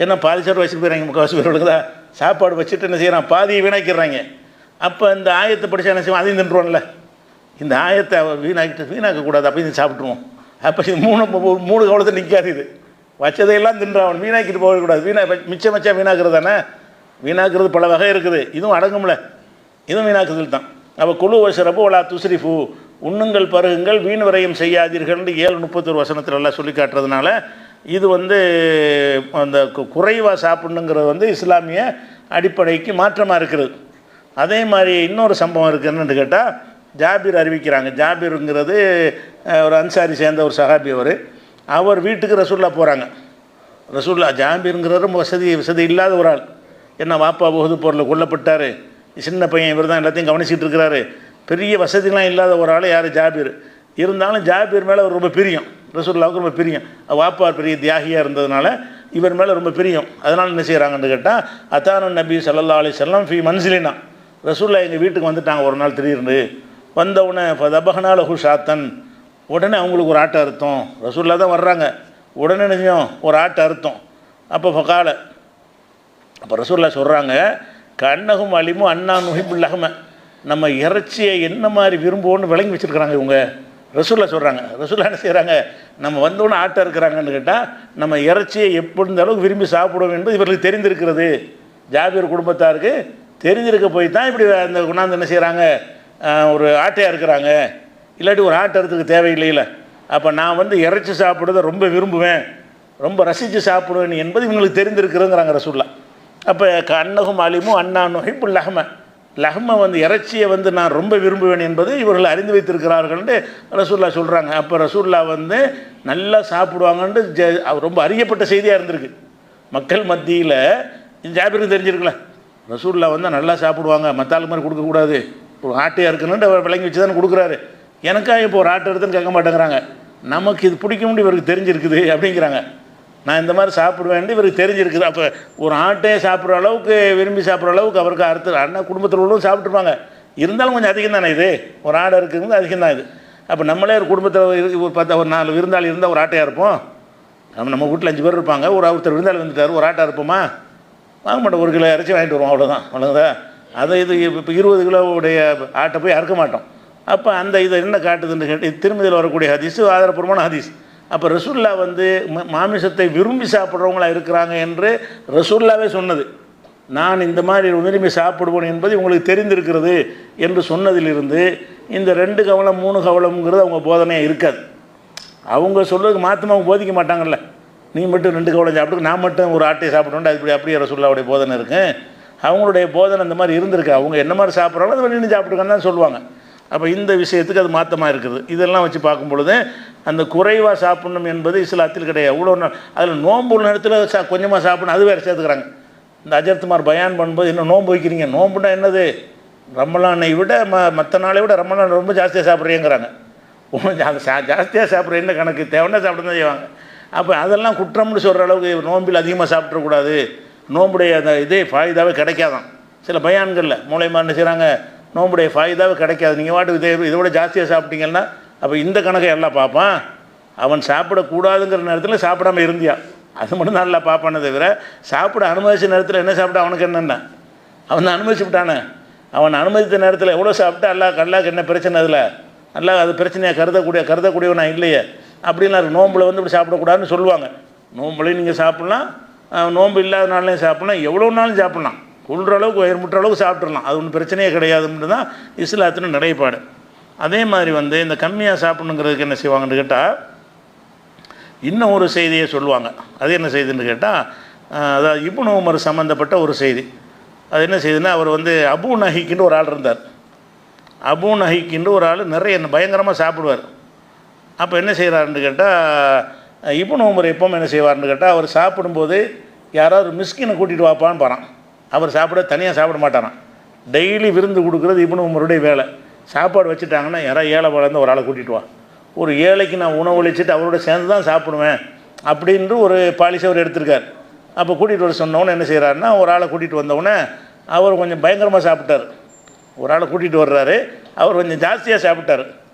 ஏன்னா பாதி சார் வச்சுட்டு போயிடறாங்க, முக்கால்வாசி பேர் ஒழுங்குதா சாப்பாடு வச்சுட்டு என்ன செய்கிறான், பாதியை வீணாக்கிறாங்க. அப்போ இந்த ஆயத்தை படித்தா என்ன செய்வோம், அதையும் தின்றுவோம்ல. இந்த ஆயத்தை வீணாக்கக்கூடாது, அப்போ இது சாப்பிட்ருவோம். அப்போ இது 3 கவலத்தை நிற்காது, இது வச்சதையெல்லாம் தின்றான், வீணாக்கிட்டு போகக்கூடாது. மிச்சம் வச்சா வீணாக்குறது தானே, வீணாக்குறது பல வகை இருக்குது, இதுவும் அடங்கும்ல, இதுவும் வீணாக்குதல் தான். அப்போ குழு வஷ்ரபு ஒலா துஸ்ரிஃபு, உண்ணுங்கள் பருகுங்கள், வீண் விரயம் செய்யாதீர்கள் 7:31 வசனத்தில் எல்லாம் சொல்லி காட்டுறதுனால இது அந்த குறைவாக சாப்பிட்ணுங்கிறது இஸ்லாமிய அடிப்படைக்கு மாற்றமாக இருக்கிறது. அதே மாதிரி இன்னொரு சம்பவம் இருக்குது. என்னென்னு கேட்டால், ஜாபீர் அறிவிக்கிறாங்க. ஜாபீருங்கிறது ஒரு அன்சாரி சேர்ந்த ஒரு சஹாபி. அவர் வீட்டுக்கு ரசூல்லா போகிறாங்க. ரசூல்லா ஜாபீருங்கிறவர் வசதி இல்லாத ஒரு ஆள். என்ன வாப்பா உஹது போரில் கொல்லப்பட்டார், சின்ன பையன், இவர் தான் எல்லாத்தையும் கவனிச்சிட்டு இருக்கிறாரு. பெரிய வசதிலாம் இல்லாத ஒரு ஆள் யார், ஜாபீர். இருந்தாலும் ஜாபீர் மேலே அவர் ரொம்ப பிரியம், ரசூலுல்லாவுக்கு ரொம்ப பிரியம். வாப்பார் பெரிய தியாகியாக இருந்ததுனால இவர் மேலே ரொம்ப பிரியம். அதனால் என்ன செய்கிறாங்கன்னு கேட்டால், அத்தானு நபி ஸல்லல்லாஹு அலைஹி வஸல்லம் ஃபி மன்சிலினா, ரசூல்லா எங்கள் வீட்டுக்கு வந்துட்டாங்க ஒரு நாள் திடீர்னு. வந்தவுடனே ஃபதபஹ்னா லஹு ஷாத்தன், உடனே அவங்களுக்கு ஒரு ஆட்டை அறுத்தோம். ரசூல்லா தான் வர்றாங்க, உடனே நினைச்சோம் ஒரு ஆட்டை அறுத்தோம். அப்போ ஃபகால, அப்போ ரசூல்லா சொல்கிறாங்க, கண்ணகும் அலிமும் அண்ணா நுஹிபுல்லஹம, நம்ம இறைச்சியை என்ன மாதிரி விரும்புவோன்னு விளங்கி வச்சுருக்கிறாங்க இவங்க. ரசூல்லா சொல்கிறாங்க. ரசூல்லா என்ன செய்கிறாங்க, நம்ம வந்தோன்னு ஆட்டை இருக்கிறாங்கன்னு கேட்டால், நம்ம இறைச்சியை எப்படி இந்த அளவுக்கு விரும்பி சாப்பிடுவோம் என்பது இவர்களுக்கு தெரிந்திருக்கிறது. ஜாபீர் குடும்பத்தாருக்கு தெரிஞ்சிருக்க போய் தான் இப்படி அந்த கொண்டாந்து என்ன செய்கிறாங்க, ஒரு ஆட்டையாக இருக்கிறாங்க. இல்லாட்டி ஒரு ஆட்டை அறுத்துக்கு தேவையில்லையில. அப்போ நான் இறைச்சி சாப்பிடுறத ரொம்ப விரும்புவேன், ரொம்ப ரசித்து சாப்பிடுவேன் என்பது இவங்களுக்கு தெரிந்திருக்கிறதுங்கிறாங்க ரசூல்லா. அப்போ கண்ணகும் அலிமும் அண்ணா நுஹிபுல் லஹம, லஹ்மை இறைச்சியை நான் ரொம்ப விரும்புவேன் என்பது இவர்கள் அறிந்து வைத்திருக்கிறார்கள்னு ரசூல்லா சொல்கிறாங்க. அப்போ ரசூல்லா நல்லா சாப்பிடுவாங்கன்ட்டு ரொம்ப அறியப்பட்ட செய்தியாக இருந்திருக்கு மக்கள் மத்தியில். ஜாபீருக்கு தெரிஞ்சிருக்கல, ரசூல்லா நல்லா சாப்பிடுவாங்க, மற்ற ஆள் மாதிரி கொடுக்கக்கூடாது, ஒரு ஆட்டையாக இருக்குன்னு அவர் விளங்கி வச்சு தானே கொடுக்குறாரு. எனக்காக இப்போ ஒரு ஆட்டை எடுத்துன்னு கேட்க மாட்டேங்கிறாங்க. நமக்கு இது பிடிக்கும்னு இவருக்கு தெரிஞ்சிருக்குது அப்படிங்கிறாங்க. நான் இந்த மாதிரி சாப்பிடுவேன் இவருக்கு தெரிஞ்சிருக்குது. அப்போ ஒரு ஆட்டே சாப்பிட்ற அளவுக்கு விரும்பி சாப்பிட்ற அளவுக்கு அவருக்கு அடுத்த அண்ணா குடும்பத்தில் உள்ளவங்க சாப்பிட்ருப்பாங்க. இருந்தாலும் கொஞ்சம் அதிகம் தானே இது, ஒரு ஆடை இருக்குங்கிறது அதிகம் தான் இது. அப்போ நம்மளே ஒரு குடும்பத்தில் ஒரு 10 ஒரு 4 விருந்தாளி இருந்தால் ஒரு ஆட்டையாக இருப்போம். நம்ம வீட்டில் 5 பேர் இருப்பாங்க, ஒருத்தர் விருந்தாளி வந்துட்டார், ஒரு ஆட்டாக இருப்போமா? வாங்க மாட்டோம். 1 கிலோ இறைச்சி வாங்கிட்டு வருவோம், அவ்வளோதான். அவ்வளோதான். அதை இது இப்போ 20 கிலோவுடைய ஆட்டை போய் அறுக்க மாட்டோம். அப்போ அந்த இதை என்ன காட்டுதுன்னு கேட்டு திருமதியில் வரக்கூடிய ஹதீஸு ஆதாரப்பூர்வமான ஹதீஸ். அப்போ ரசூல்லா வந்து மாமிசத்தை விரும்பி சாப்பிட்றவங்களா இருக்கிறாங்க என்று ரசூல்லாவே சொன்னது. நான் இந்த மாதிரி விரும்பி சாப்பிடுவேன் என்பது உங்களுக்கு தெரிந்திருக்கிறது என்று சொன்னதிலிருந்து இந்த 2 கவலம் 3 கவலம்ங்கிறது அவங்க போதனையாக இருக்காது. அவங்க சொல்கிறதுக்கு மாற்றமாக அவங்க போதிக்க மாட்டாங்கல்ல. நீ மட்டும் 2 கவலம் சாப்பிட்டு நான் மட்டும் ஒரு ஆட்டையை சாப்பிடணும், அது அப்படியே ரசூல்லாவுடைய போதனை இருக்கு. அவங்களுடைய போதனை இந்த மாதிரி இருந்திருக்கு. அவங்க என்ன மாதிரி சாப்பிட்றாங்களோ அது வெளியே சாப்பிட்டுருக்கான்னு தான் சொல்லுவாங்க. அப்போ இந்த விஷயத்துக்கு அது மாற்றமாக இருக்குது. இதெல்லாம் வச்சு பார்க்கும் பொழுது அந்த குறைவாக சாப்பிடணும் என்பது இஸ்லாத்தில் கிடையாது. இவ்வளோ அதில் நோன்பு உள்ள நேரத்தில் கொஞ்சமாக சாப்பிடணும், அது வேறு சேர்த்துக்கிறாங்க. இந்த அஜர்த்துமார் பயான் பண்ணும்போது இன்னும் நோன்பு வைக்கிறீங்க, நோன்புனா என்னது, ரமலானை விட மற்ற நாளை விட ரமலான் ரொம்ப ஜாஸ்தியாக சாப்பிட்றீங்கிறாங்க. அது ஜாஸ்தியாக சாப்பிட்ற என்ன கணக்கு, தேவைன்னா சாப்பிட்டு தான் செய்வாங்க. அப்போ அதெல்லாம் குற்றம்னு சொல்கிற அளவுக்கு நோம்பில் அதிகமாக சாப்பிட்றக்கூடாது, நோம்புடைய அந்த இதே ஃபாயிதாவே கிடைக்காதான். சில பயான்களில் மூலயமா என்ன செய்கிறாங்க, நோம்புடைய ஃபாயிதாவே கிடைக்காது, நீங்கள் வாட்டுக்கு இதை விட ஜாஸ்தியாக சாப்பிட்டீங்கன்னா அப்போ இந்த கணக்கை எல்லாம் பார்ப்பான். அவன் சாப்பிடக்கூடாதுங்கிற நேரத்தில் சாப்பிடாமல் இருந்தியா, அது மட்டும் நல்லா பார்ப்பானே தவிர சாப்பிட அனுமதிச்ச நேரத்தில் என்ன சாப்பிட்டா அவனுக்கு என்னென்ன, அவன் தான் அனுமதிச்சு விட்டானே. அவன் அனுமதித்த நேரத்தில் எவ்வளோ சாப்பிட்டா அல்லாஹ்க்கு என்ன பிரச்சனை, அதில் அல்லாஹ் அது பிரச்சனையாக கருதக்கூடியவன் நான் இல்லையே அப்படின்னா. நோம்பில் வந்து இப்படி சாப்பிடக்கூடாதுன்னு சொல்லுவாங்க. நோம்புலையும் நீங்கள் சாப்பிட்லாம், நோன்பு இல்லாத நாள்லையும் சாப்பிட்லாம், எவ்வளோ நாளும் சாப்பிட்லாம், கொள்கிற அளவுக்கு வயிறு முட்டுற அளவுக்கு சாப்பிட்றலாம், அது ஒன்றும் பிரச்சனையே கிடையாதுன்னு தான் இஸ்லாத்தின் நிலைப்பாடு. அதே மாதிரி வந்து இந்த கம்மியாக சாப்பிடணுங்கிறதுக்கு என்ன செய்வாங்கன்னு கேட்டால் இன்னும் ஒரு செய்தியை சொல்லுவாங்க. அது என்ன செய்தின்னு கேட்டால், அதாவது இப்னு உமர் சம்மந்தப்பட்ட ஒரு செய்தி. அது என்ன செய்தின்னா, அவர் வந்து அபு நஹிக்கின்னு ஒரு ஆள் இருந்தார். அபு நஹிக்கின்னு ஒரு ஆள் நிறைய பயங்கரமாக சாப்பிடுவார். அப்போ என்ன செய்கிறாருன்னு கேட்டால், இப்னு உமர் எப்போவும் என்ன செய்வார்னு கேட்டால், அவர் சாப்பிடும்போது யாராவது மிஸ்கினை கூட்டிகிட்டு வாப்பான்னு பாரான். அவர் தனியாக சாப்பிட மாட்டாரான். டெய்லி விருந்து கொடுக்குறது இப்னு உமருடைய வேலை. சாப்பாடு வச்சுட்டாங்கன்னா யாராவது ஏழை வளர்ந்து ஒரு ஆளை கூட்டிகிட்டு வா, ஒரு ஏழைக்கு நான் உணவளிச்சுட்டு அவரோட சேர்ந்து தான் சாப்பிடுவேன் அப்படின்ட்டு ஒரு பாலிசி அவர் எடுத்திருக்கார். அப்போ கூட்டிகிட்டு வர சொன்னவொன்னே என்ன செய்கிறாருன்னா, ஒரு ஆளை கூட்டிகிட்டு வந்தவுடனே அவர் கொஞ்சம் பயங்கரமாக சாப்பிட்டார். ஒரு ஆளை கூட்டிகிட்டு வர்றாரு, அவர் கொஞ்சம் ஜாஸ்தியாக சாப்பிட்டார்.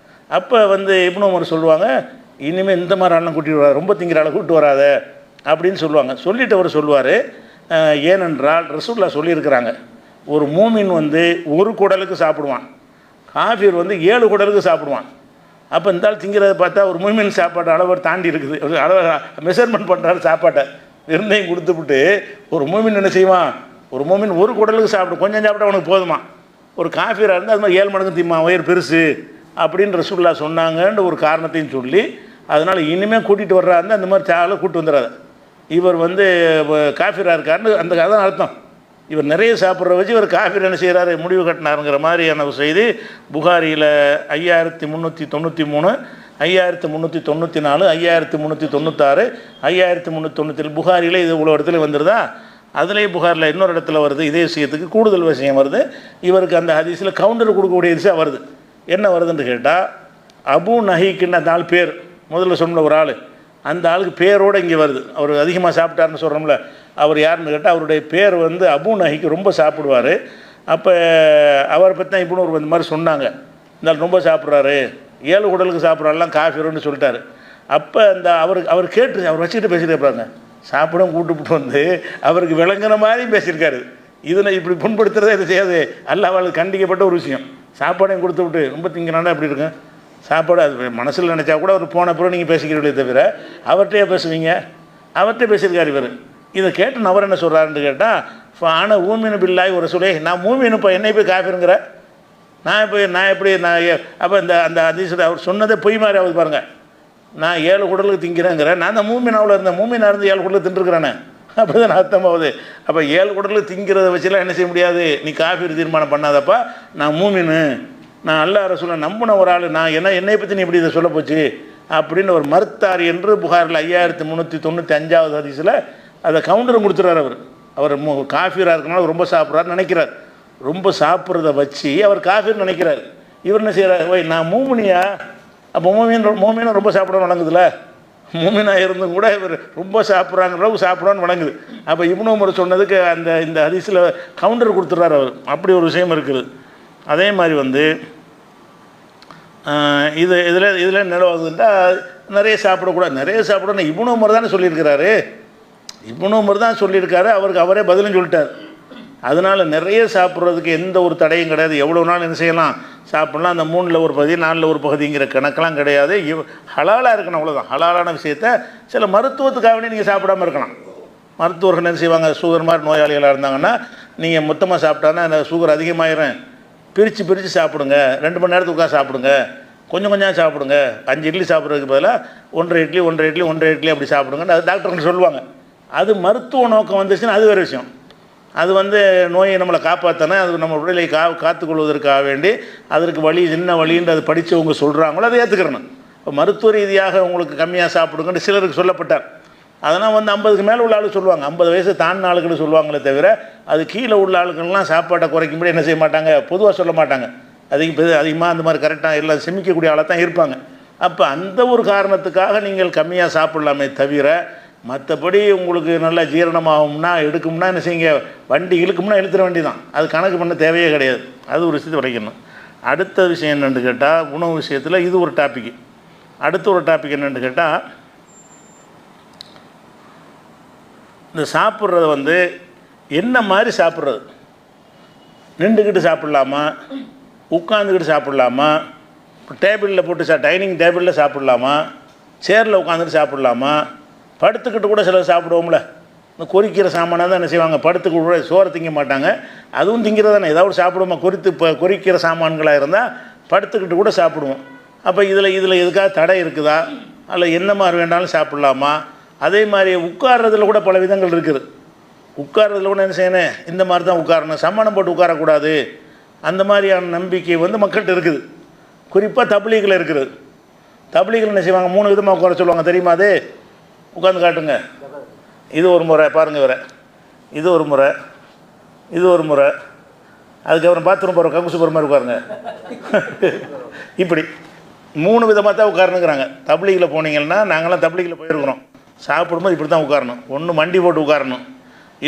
அப்போ வந்து இப்னு உமர் சொல்லுவாங்க, இனிமேல் இந்த மாதிரி ஆளெலாம் கூட்டிகிட்டு வராது, ரொம்ப திங்கிற ஆளை கூப்பிட்டு வராத அப்படின்னு சொல்லுவாங்க. சொல்லிவிட்டு அவர் சொல்லுவார், ஏனென்றால் ரசூலுல்லாஹ் சொல்லியிருக்கிறாங்க, ஒரு மூமின் வந்து ஒரு குடலுக்கு சாப்பிடுவான், காஃபிர் வந்து 7 குடலுக்கு சாப்பிடுவான். அப்போ இந்த ஆள் திங்கிறத பார்த்தா ஒரு மூமின் சாப்பாடு அளவு தாண்டி இருக்குது, அளவு மெஷர்மெண்ட் பண்ணுறாரு சாப்பாட்டை. விருந்தையும் கொடுத்துவிட்டு ஒரு மூமின் என்ன செய்வான், ஒரு மூமின் ஒரு குடலுக்கு சாப்பிடும், கொஞ்சம் சாப்பிட்டா அவனுக்கு போதுமா. ஒரு காஃபிராக இருந்தால் அது மாதிரி 7 மடங்கு திம்மா, வயிறு பெருசு அப்படின்னு ரசூலுல்லாஹ் சொன்னாங்கன்ற ஒரு காரணத்தையும் சொல்லி, அதனால் இனிமேல் கூட்டிகிட்டு வர்றாருன்னு அந்த மாதிரி சாலை கூப்பிட்டு வந்துடாது. இவர் வந்து காஃபிராக இருக்காருன்னு அந்த அதான் அர்த்தம். இவர் நிறைய சாப்பிட்ற வச்சு இவர் காஃபிர் என்ன செய்கிறாரு, முடிவு கட்டினாருங்கிற மாதிரியான ஒரு செய்தி புகாரியில் 5393, 5394, 5396, 5397 புகாரியில் இது இவ்வளோ இடத்துல வந்துடுதா. அதுலேயே புகாரில் இன்னொரு இடத்துல வருது, இதே விஷயத்துக்கு கூடுதல் விஷயம் வருது. இவருக்கு அந்த ஹதீஸில் கவுண்டர் கொடுக்கக்கூடிய விஷயம் வருது. என்ன வருதுன்னு கேட்டால், அபு நஹிக்குன்னு அந்த ஆள் பேர், முதல்ல சொன்ன ஒரு ஆள், அந்த ஆளுக்கு பேரோடு இங்கே வருது. அவர் அதிகமாக சாப்பிட்டாருன்னு சொல்கிறோம்ல, அவர் யாருன்னு கேட்டால் அவருடைய பேர் வந்து அபு நஹிக்கு, ரொம்ப சாப்பிடுவார். அப்போ அவரை பற்றி தான் இப்போ ஒரு இந்த மாதிரி சொன்னாங்க, இந்த ஆள் ரொம்ப சாப்பிட்றாரு, 7 குடலுக்கு சாப்பிட்றாலாம் காஃபிருன்னு சொல்லிட்டாரு. அப்போ அந்த அவர் கேட்டு அவர் வச்சுக்கிட்டு பேசிட்டு இருப்பாங்க, சாப்பிடும் கூட்டுப்பிட்டு வந்து அவருக்கு விளங்குற மாதிரியும் பேசியிருக்காரு. இதில் இப்படி புண்படுத்துறதே இது செய்யாது, அல்லாஹ்வால் கண்டிக்கப்பட்ட ஒரு விஷயம். சாப்பாடையும் கொடுத்து விட்டு ரொம்ப திங்கிறானா எப்படி இருக்கும் சாப்பாடு, அது மனசில் நினச்சா கூட அவர் போன பிறகு நீங்கள் பேசிக்கிறீங்களே தவிர அவர்கிட்டயே பேசுவீங்க, அவர்கிட்ட பேசியிருக்காரு இவர். இதை கேட்டு அவர் என்ன சொல்கிறாருன்னு கேட்டால், ஆனால் ஊமீனு பில்லாய் ஒரு சொல்லே, நான் மூமீனு இப்போ என்னை போய் காஃபிருங்கிற, நான் எப்படி அப்போ அந்த அதிசயம் அவர் சொன்னதே பொய் மாதிரி ஆகுது பாருங்கள். நான் 7 குடலுக்கு திங்கிறேங்கிறேன், நான் தான் மூமினாவில் இருந்தேன், மூமினாக இருந்து 7 குடலுக்கு தின்றுருக்கிறேனே, அப்படி தான் அர்த்தமாகுது. அப்போ 7 குடலுக்கு திங்கிறத வச்சுலாம் என்ன செய்ய முடியாது, நீ காஃபிர் தீர்மானம் பண்ணாதப்பா, நான் மூமினு, நான் அல்லாஹ் ரசூலை நம்பின ஒரு ஆள், நான் என்னை பற்றி நீ இப்படி இதை சொல்ல போச்சு அப்படின்னு ஒரு மறுத்தார் என்று புகாரில் 5395 ஹதீஸில் அதை கவுண்டரும் கொடுத்துறாரு. அவர் காஃபிராக இருக்கனால ரொம்ப சாப்பிட்றாரு நினைக்கிறார், ரொம்ப சாப்பிட்றத வச்சு அவர் காஃபிர் நினைக்கிறார். இவர் என்ன செய்கிறார், ஓய் நான் மூமினியா, அப்போ மூமினும் ரொம்ப சாப்பிடணும் வழங்குதுல, மூமினாக இருந்தும் கூட இவர் ரொம்ப சாப்பிட்றாங்க அளவுக்கு சாப்பிடான்னு வழங்குது. அப்போ இப்னு உமர் சொன்னதுக்கு இந்த ஹதீஸில் கவுண்டர் கொடுத்துட்றாரு அவர். அப்படி ஒரு விஷயம் இருக்குது. அதே மாதிரி வந்து இதில் நிலவாகுதுன்றா நிறைய சாப்பிடக்கூடாது. நிறைய சாப்பிடணும் இப்னு உமர் தானே சொல்லியிருக்கிறாரு, இப்னு உமர் தான் சொல்லியிருக்காரு, அவரே பதிலும் சொல்லிட்டார். அதனால் நிறைய சாப்பிட்றதுக்கு எந்த ஒரு தடையும் கிடையாது. எவ்வளோ நாள் என்ன செய்யலாம், சாப்பிட்லாம். அந்த 3ல் ஒரு பகுதி 4ல் ஒரு பகுதிங்கிற கணக்கெல்லாம் கிடையாது. ஹலாலாக இருக்கணும், அவ்வளோதான். ஹலாலான விஷயத்த சில மருத்துவத்துக்காக வேண்டி நீங்கள் சாப்பிடாமல் இருக்கலாம். மருத்துவர்கள் என்ன செய்வாங்க, சுகர் மாதிரி நோயாளிகளாக இருந்தாங்கன்னா நீங்கள் மொத்தமாக சாப்பிட்டானா அந்த சுகர் அதிகமாகிடும், பிரித்து சாப்பிடுங்க, 2 மணி நேரத்துக்கு உட்காந்து சாப்பிடுங்க, கொஞ்சம் கொஞ்சம் சாப்பிடுங்க, 5 இட்லி சாப்பிட்றதுக்கு பதிலாக 1.5 இட்லி அப்படி சாப்பிடுங்கன்னு அது டாக்டர்கள் சொல்லுவாங்க. அது மருத்துவ நோக்கம் வந்துச்சுன்னா அது வேறு விஷயம். அது வந்து நோயை நம்மளை காப்பாற்றினா அது நம்ம உடலை காத்துக்கொள்வதற்காக வேண்டி அதற்கு வழி என்ன வழின்னு அது படித்தவங்க சொல்கிறாங்களோ அதை ஏற்றுக்கிறணும். இப்போ மருத்துவ ரீதியாக உங்களுக்கு கம்மியாக சாப்பிடுங்கன்னு சிலருக்கு சொல்லப்பட்டார். அதெல்லாம் வந்து 50க்கு மேலே உள்ள ஆளுக்கு சொல்லுவாங்க, 50 வயசு தாண்டின ஆளுக்குன்னு சொல்லுவாங்களே தவிர அது கீழே உள்ள ஆளுக்கெல்லாம் சாப்பாட்டை குறைக்கும்படி என்ன செய்ய மாட்டாங்க, பொதுவாக சொல்ல மாட்டாங்க. அதிகமாக அந்த மாதிரி கரெக்டாக எல்லாம் செமிக்கக்கூடிய ஆளாக தான் இருப்பாங்க. அப்போ அந்த ஒரு காரணத்துக்காக நீங்கள் கம்மியாக சாப்பிடலாமே தவிர மற்றபடி உங்களுக்கு நல்லா ஜீரணமாகும்னா எடுக்கும்னா என்ன செய்யுங்க, வண்டி இழுக்கும்னா இழுத்துற வண்டி தான், அது கணக்கு பண்ண தேவையே கிடையாது. அது ஒரு விஷயத்தை உடைக்கணும். அடுத்த விஷயம் என்னென்னு கேட்டால் உணவு விஷயத்தில் இது ஒரு டாப்பிக்கு. அடுத்த ஒரு டாபிக் என்னென்னு கேட்டால் இந்த சாப்பிட்றது வந்து என்ன மாதிரி சாப்பிட்றது, நின்றுக்கிட்டு சாப்பிட்லாமா, உட்காந்துக்கிட்டு சாப்பிட்லாமா, டேபிளில் போட்டு டைனிங் டேபிளில் சாப்பிட்லாமா, சேரில் உட்காந்துட்டு சாப்பிட்லாமா, படுத்துக்கிட்டு கூட சிலர் சாப்பிடுவோம்ல. இந்த கொறிக்கிற சாமானாக தான் என்ன செய்வாங்க, படுத்துக்கிட்டு கூட சோறு திங்க மாட்டாங்க, அதுவும் திங்கிறது தானே, ஏதாவது சாப்பிடுவோமா. கொறிக்கிற சாமான்களாக இருந்தால் படுத்துக்கிட்டு கூட சாப்பிடுவோம். அப்போ இதில் எதுக்காக தடை இருக்குதா, அல்ல என்ன மாதிரி வேண்டாலும் சாப்பிட்லாமா. அதே மாதிரி உட்கார்றதுல கூட பல விதங்கள் இருக்குது. உட்கார்றதுல கூட என்ன செய்யணும், இந்த மாதிரி தான் உட்காரணும், சம்மணம் போட்டு உட்காரக்கூடாது, அந்த மாதிரியான நம்பிக்கை வந்து மக்கள்கிட்ட இருக்குது. குறிப்பாக தப்லீகில் இருக்குது. தப்லீகில் என்ன செய்வாங்க, 3 விதமாக உட்கார சொல்லுவாங்க தெரியுமா. அது உட்காந்து காட்டுங்க, இது ஒரு முறை பாருங்கள், வேறு இது ஒரு முறை, இது ஒரு முறை, அதுக்கப்புறம் பாத்ரூம் போகிற கங்குசு போகிற மாதிரி உட்காருங்க. இப்படி 3 விதமாக தான் உட்காரணுங்கிறாங்க. தப்லீகில் போனீங்கன்னா, நாங்களாம் தப்லீகில் போயிருக்கிறோம், சாப்பிடும்போது இப்படி தான் உட்காரணும். ஒன்று மண்டி போட்டு உட்காரணும்,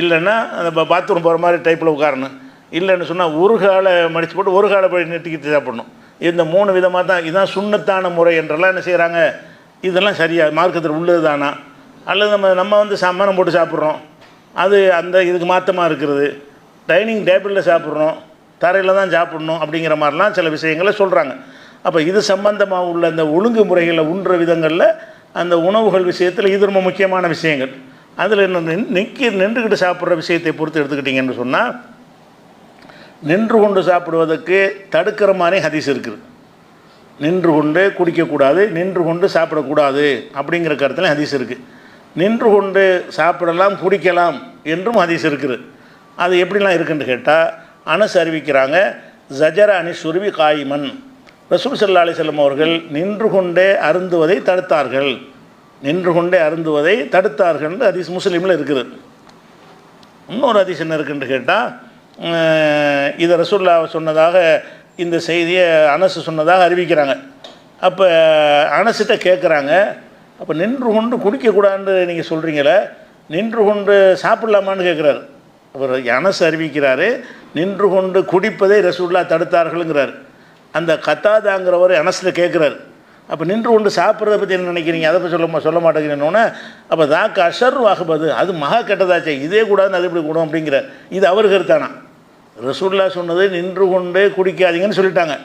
இல்லைன்னா அந்த பாத்ரூம் போகிற மாதிரி டைப்பில் உட்காரணும், இல்லைன்னு சொன்னால் ஒரு காலை மடித்து போட்டு ஒரு காலை போய் நெட்டிக்கிட்டு சாப்பிடணும். இந்த 3 விதமாக தான். இதுதான் சுண்ணத்தான முறை என்றெல்லாம் என்ன செய்கிறாங்க. இதெல்லாம் சரியாக மார்க்கத்தில் உள்ளது தானா, அல்லது நம்ம வந்து சம்மணம் போட்டு சாப்பிட்றோம், அது அந்த இதுக்கு மாற்றமாக இருக்கிறது. டைனிங் டேபிளில் சாப்பிட்றோம், தரையில் தான் சாப்பிட்ணும் அப்படிங்கிற மாதிரிலாம் சில விஷயங்களை சொல்கிறாங்க. அப்போ இது சம்பந்தமாக உள்ள அந்த ஒழுங்குமுறைகளில் உண்ற விதங்களில் அந்த உணவுகள் விஷயத்தில் இது ரொம்ப முக்கியமான விஷயங்கள். அதில் நின்றுக்கிட்டு சாப்பிட்ற விஷயத்தை பொறுத்து எடுத்துக்கிட்டிங்கன்னு சொன்னால், நின்று கொண்டு சாப்பிடுவதற்கு தடுக்கிற மாதிரி ஹதீஸ் இருக்குது. நின்று கொண்டு குடிக்கக்கூடாது, நின்று கொண்டு சாப்பிடக்கூடாது அப்படிங்கிற கருத்தில் ஹதீஸ் இருக்குது. நின்று கொண்டு சாப்பிடலாம் குடிக்கலாம் என்றும் ஹதீஸ் இருக்குது. அது எப்படிலாம் இருக்குன்னு கேட்டால், அனஸ் அறிவிக்கிறாங்க, ஜஜர அனி சுருவி காயிமன், ரசூல் ஸல்லல்லாஹு அலைஹி வஸல்லம் அவர்கள் நின்று கொண்டே அருந்துவதை தடுத்தார்கள், நின்று கொண்டே அருந்துவதை தடுத்தார்கள் ஹதீஸ் முஸ்லீமில் இருக்குது. இன்னொரு ஹதீஸ் என்ன இருக்குன்னு கேட்டால், இதை ரசூலுல்லாஹ் சொன்னதாக இந்த செய்தியை அனஸ் சொன்னதாக அறிவிக்கிறாங்க. அப்போ அனஸ்கிட்ட கேட்குறாங்க, அப்போ நின்று கொண்டு குடிக்கக்கூடாதுன்னு நீங்கள் சொல்கிறீங்களே, நின்று கொண்டு சாப்பிட்லாமான்னு கேட்குறாரு. அவர் அனஸ் அறிவிக்கிறாரு, நின்று கொண்டு குடிப்பதை ரசூலுல்லாஹ் தடுத்தார்களுங்கிறார். அந்த கத்தாதாங்கிறவர் அனஸில் கேட்குறாரு, அப்போ நின்று கொண்டு சாப்பிட்றத பற்றி என்ன நினைக்கிறீங்க, அதை பற்றி சொல்ல மாட்டேங்கிறேன்னொன்னே, அப்போ தாக்கு அஷர் வாகுபது, அது மகா கெட்டதாச்சே, இதே கூடாதுன்னு அது எப்படி கூடும் அப்படிங்கிறார். இது அவர் கருத்தானா. ரசூலுல்லாஹ் சொன்னது நின்று கொண்டு குடிக்காதீங்கன்னு சொல்லிட்டாங்க.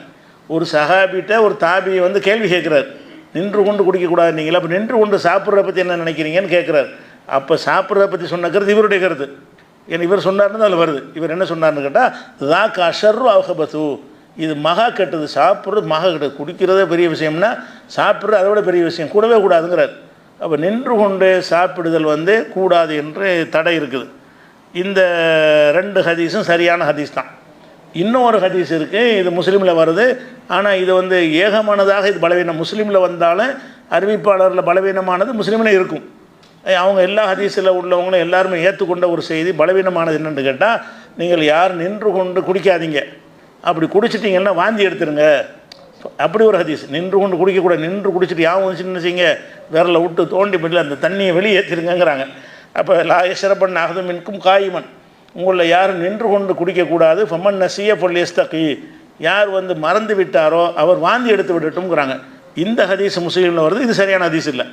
ஒரு சஹாபிட்ட ஒரு தாபியை வந்து கேள்வி கேட்குறாரு, நின்று கொண்டு குடிக்கக்கூடாது நீங்களா, அப்போ நின்று கொண்டு சாப்பிட்றத பற்றி என்ன நினைக்கிறீங்கன்னு கேட்குறாரு. அப்போ சாப்பிட்றத பற்றி சொன்ன கருத்து இவருடைய கருத்து. ஏன்னா இவர் சொன்னார்னு அதில் வருது. இவர் என்ன சொன்னார்னு கேட்டால், தாக்கு அஷர்ரு அவஹபத்து, இது மகா கெட்டது, சாப்பிட்றது மகா கெட்டது, குடிக்கிறதே பெரிய விஷயம்னா சாப்பிட்றது அதை விட பெரிய விஷயம், கூடவே கூடாதுங்கிறார். அப்போ நின்று கொண்டு சாப்பிடுதல் வந்து கூடாது என்று தடை இருக்குது. இந்த 2 ஹதீஸும் சரியான ஹதீஸ் தான். இன்னொரு ஹதீஸ் இருக்குது, இது முஸ்லீமில் வருது, ஆனால் இது வந்து ஏகமானதாக இது பலவீனம். முஸ்லீமில் வந்தாலும் அறிவிப்பாளரில் பலவீனமானது முஸ்லீமில் இருக்கும். அவங்க எல்லா ஹதீஸில் உள்ளவங்களும் எல்லாருமே ஏற்றுக்கொண்ட ஒரு செய்தி. பலவீனமானது என்னென்னு கேட்டால், நீங்கள் யார் நின்று கொண்டு குடிக்காதீங்க, அப்படி குடிச்சிட்டிங்கன்னா வாந்தி எடுத்துருங்க அப்படி ஒரு ஹதீஸ். நின்று கொண்டு குடிக்கக்கூடாது. நின்று குடிச்சிட்டு யாவும் வந்துச்சுன்னு செய்யுங்க, விரலை விட்டு தோண்டி போட்டு அந்த தண்ணியை வெளியேற்றிருங்கிறாங்க. அப்போ லா யஷ்ரபன் அஹதும் மின்கும் காயிமன், உங்களில் யாரும் நின்று கொண்டு குடிக்கக்கூடாது. ஃபமன் நசிய பொல்லியஸ்தகி, யார் வந்து மறந்து விட்டாரோ அவர் வாந்தி எடுத்து விடட்டும்ங்கிறாங்க. இந்த ஹதீஸ் முஸ்லீமில் வருது. இது சரியான ஹதீஸ் இல்லை.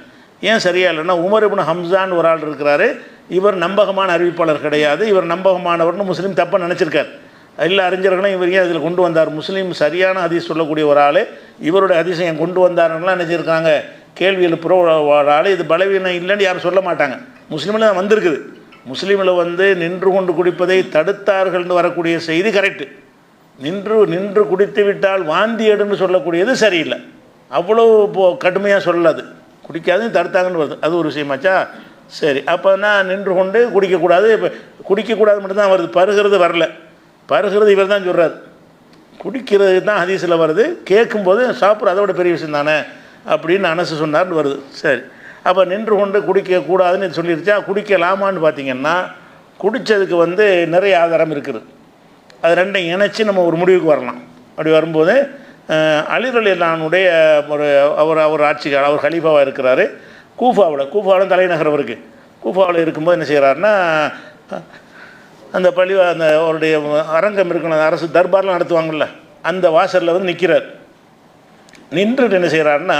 ஏன் சரியா இல்லைன்னா, உமர் இப்னு ஹம்சான் ஒரு ஆள் இருக்கிறாரு, இவர் நம்பகமான அறிவிப்பாளர் கிடையாது, இவர் நம்பகமானவர்னு முஸ்லீம் தப்பாக நினச்சிருக்கார். எல்லா அறிஞர்களும் இவர் ஏன் இதில் கொண்டு வந்தார், முஸ்லீம் சரியான ஹதீஸ் சொல்லக்கூடிய ஒரு ஆள் இவருடைய ஹதீஸை ஏன் கொண்டு வந்தாருன்னெலாம் நினச்சிருக்காங்க, கேள்வி எழுப்புற ஒரு ஆள். இது பலவீனம் இல்லைன்னு யாரும் சொல்ல மாட்டாங்க. முஸ்லீமில் தான் வந்திருக்குது. முஸ்லீமில் வந்து நின்று கொண்டு குடிப்பதை தடுத்தார்கள்னு வரக்கூடிய செய்தி கரெக்டு. நின்று குடித்து விட்டால் வாந்தி எடுன்னு சொல்லக்கூடியது சரியில்லை. அவ்வளோ கடுமையாக சொல்லாது, குடிக்காதுன்னு தடுத்தாங்கன்னு வருது. அது ஒரு விஷயமாச்சா? சரி. அப்போனா நின்று கொண்டு குடிக்கக்கூடாது. இப்போ குடிக்கக்கூடாது மட்டும்தான் வருது, பருகிறது வரல. பருகிறது இவர் தான் சொல்கிறார், குடிக்கிறது தான் ஹதீஸில் வருது. கேட்கும்போது சாப்பிட்ற அதை விட பெரிய விஷயம் தானே அப்படின்னு அனசு சொன்னார்னு வருது. சரி. அப்போ நின்று கொண்டு குடிக்கக்கூடாதுன்னு சொல்லிருச்சா? குடிக்கலாமான்னு பார்த்தீங்கன்னா, குடித்ததுக்கு வந்து நிறைய ஆதாரம் இருக்குது. அது ரெண்டையும் இணைச்சி நம்ம ஒரு முடிவுக்கு வரலாம். அப்படி வரும்போது அலி ரலியல்லாஹுடைய அவர் ஆட்சிக்காரர், அவர் ஹலீஃபாவாக இருக்கிறாரு கூஃபாவில் தலைநகர் அவருக்கு. கூஃபாவில் இருக்கும்போது என்ன செய்கிறாருன்னா, அந்த அந்த அவருடைய அரங்கம் இருக்கணும், அரசு தர்பார்லாம் நடத்துவாங்கள்ல, அந்த வாசலில் வந்து நிற்கிறார். நின்றுட்டு என்ன செய்கிறாருன்னா,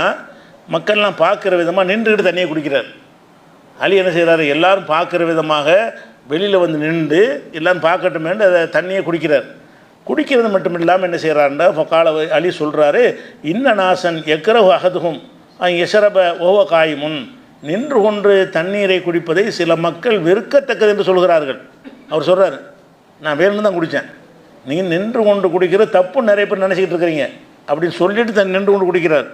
மக்கள்லாம் பார்க்குற விதமாக நின்றுக்கிட்டு தண்ணியை குடிக்கிறார். அலி என்ன செய்கிறாரு, எல்லோரும் பார்க்குற விதமாக வெளியில் வந்து நின்று எல்லோரும் பார்க்கட்டுமேன்னு அதை தண்ணியை குடிக்கிறார். குடிக்கிறது மட்டும் இல்லாமல் என்ன செய்கிறாருன்னா, ஃபகால அலி சொல்கிறாரு, இன்ன நாசன் எக்கரவு அகதுகும் எசரப ஓவ காயுமுன், நின்று கொண்டு தண்ணீரை குடிப்பதை சில மக்கள் வெறுக்கத்தக்கது என்று சொல்கிறார்கள். அவர் சொல்கிறார், நான் வேணும்னு தான் குடித்தேன், நீங்கள் நின்று கொண்டு குடிக்கிற தப்பு நிறைய பேர் நினச்சிக்கிட்டு இருக்கிறீங்க அப்படின்னு சொல்லிட்டு நின்று கொண்டு குடிக்கிறார்.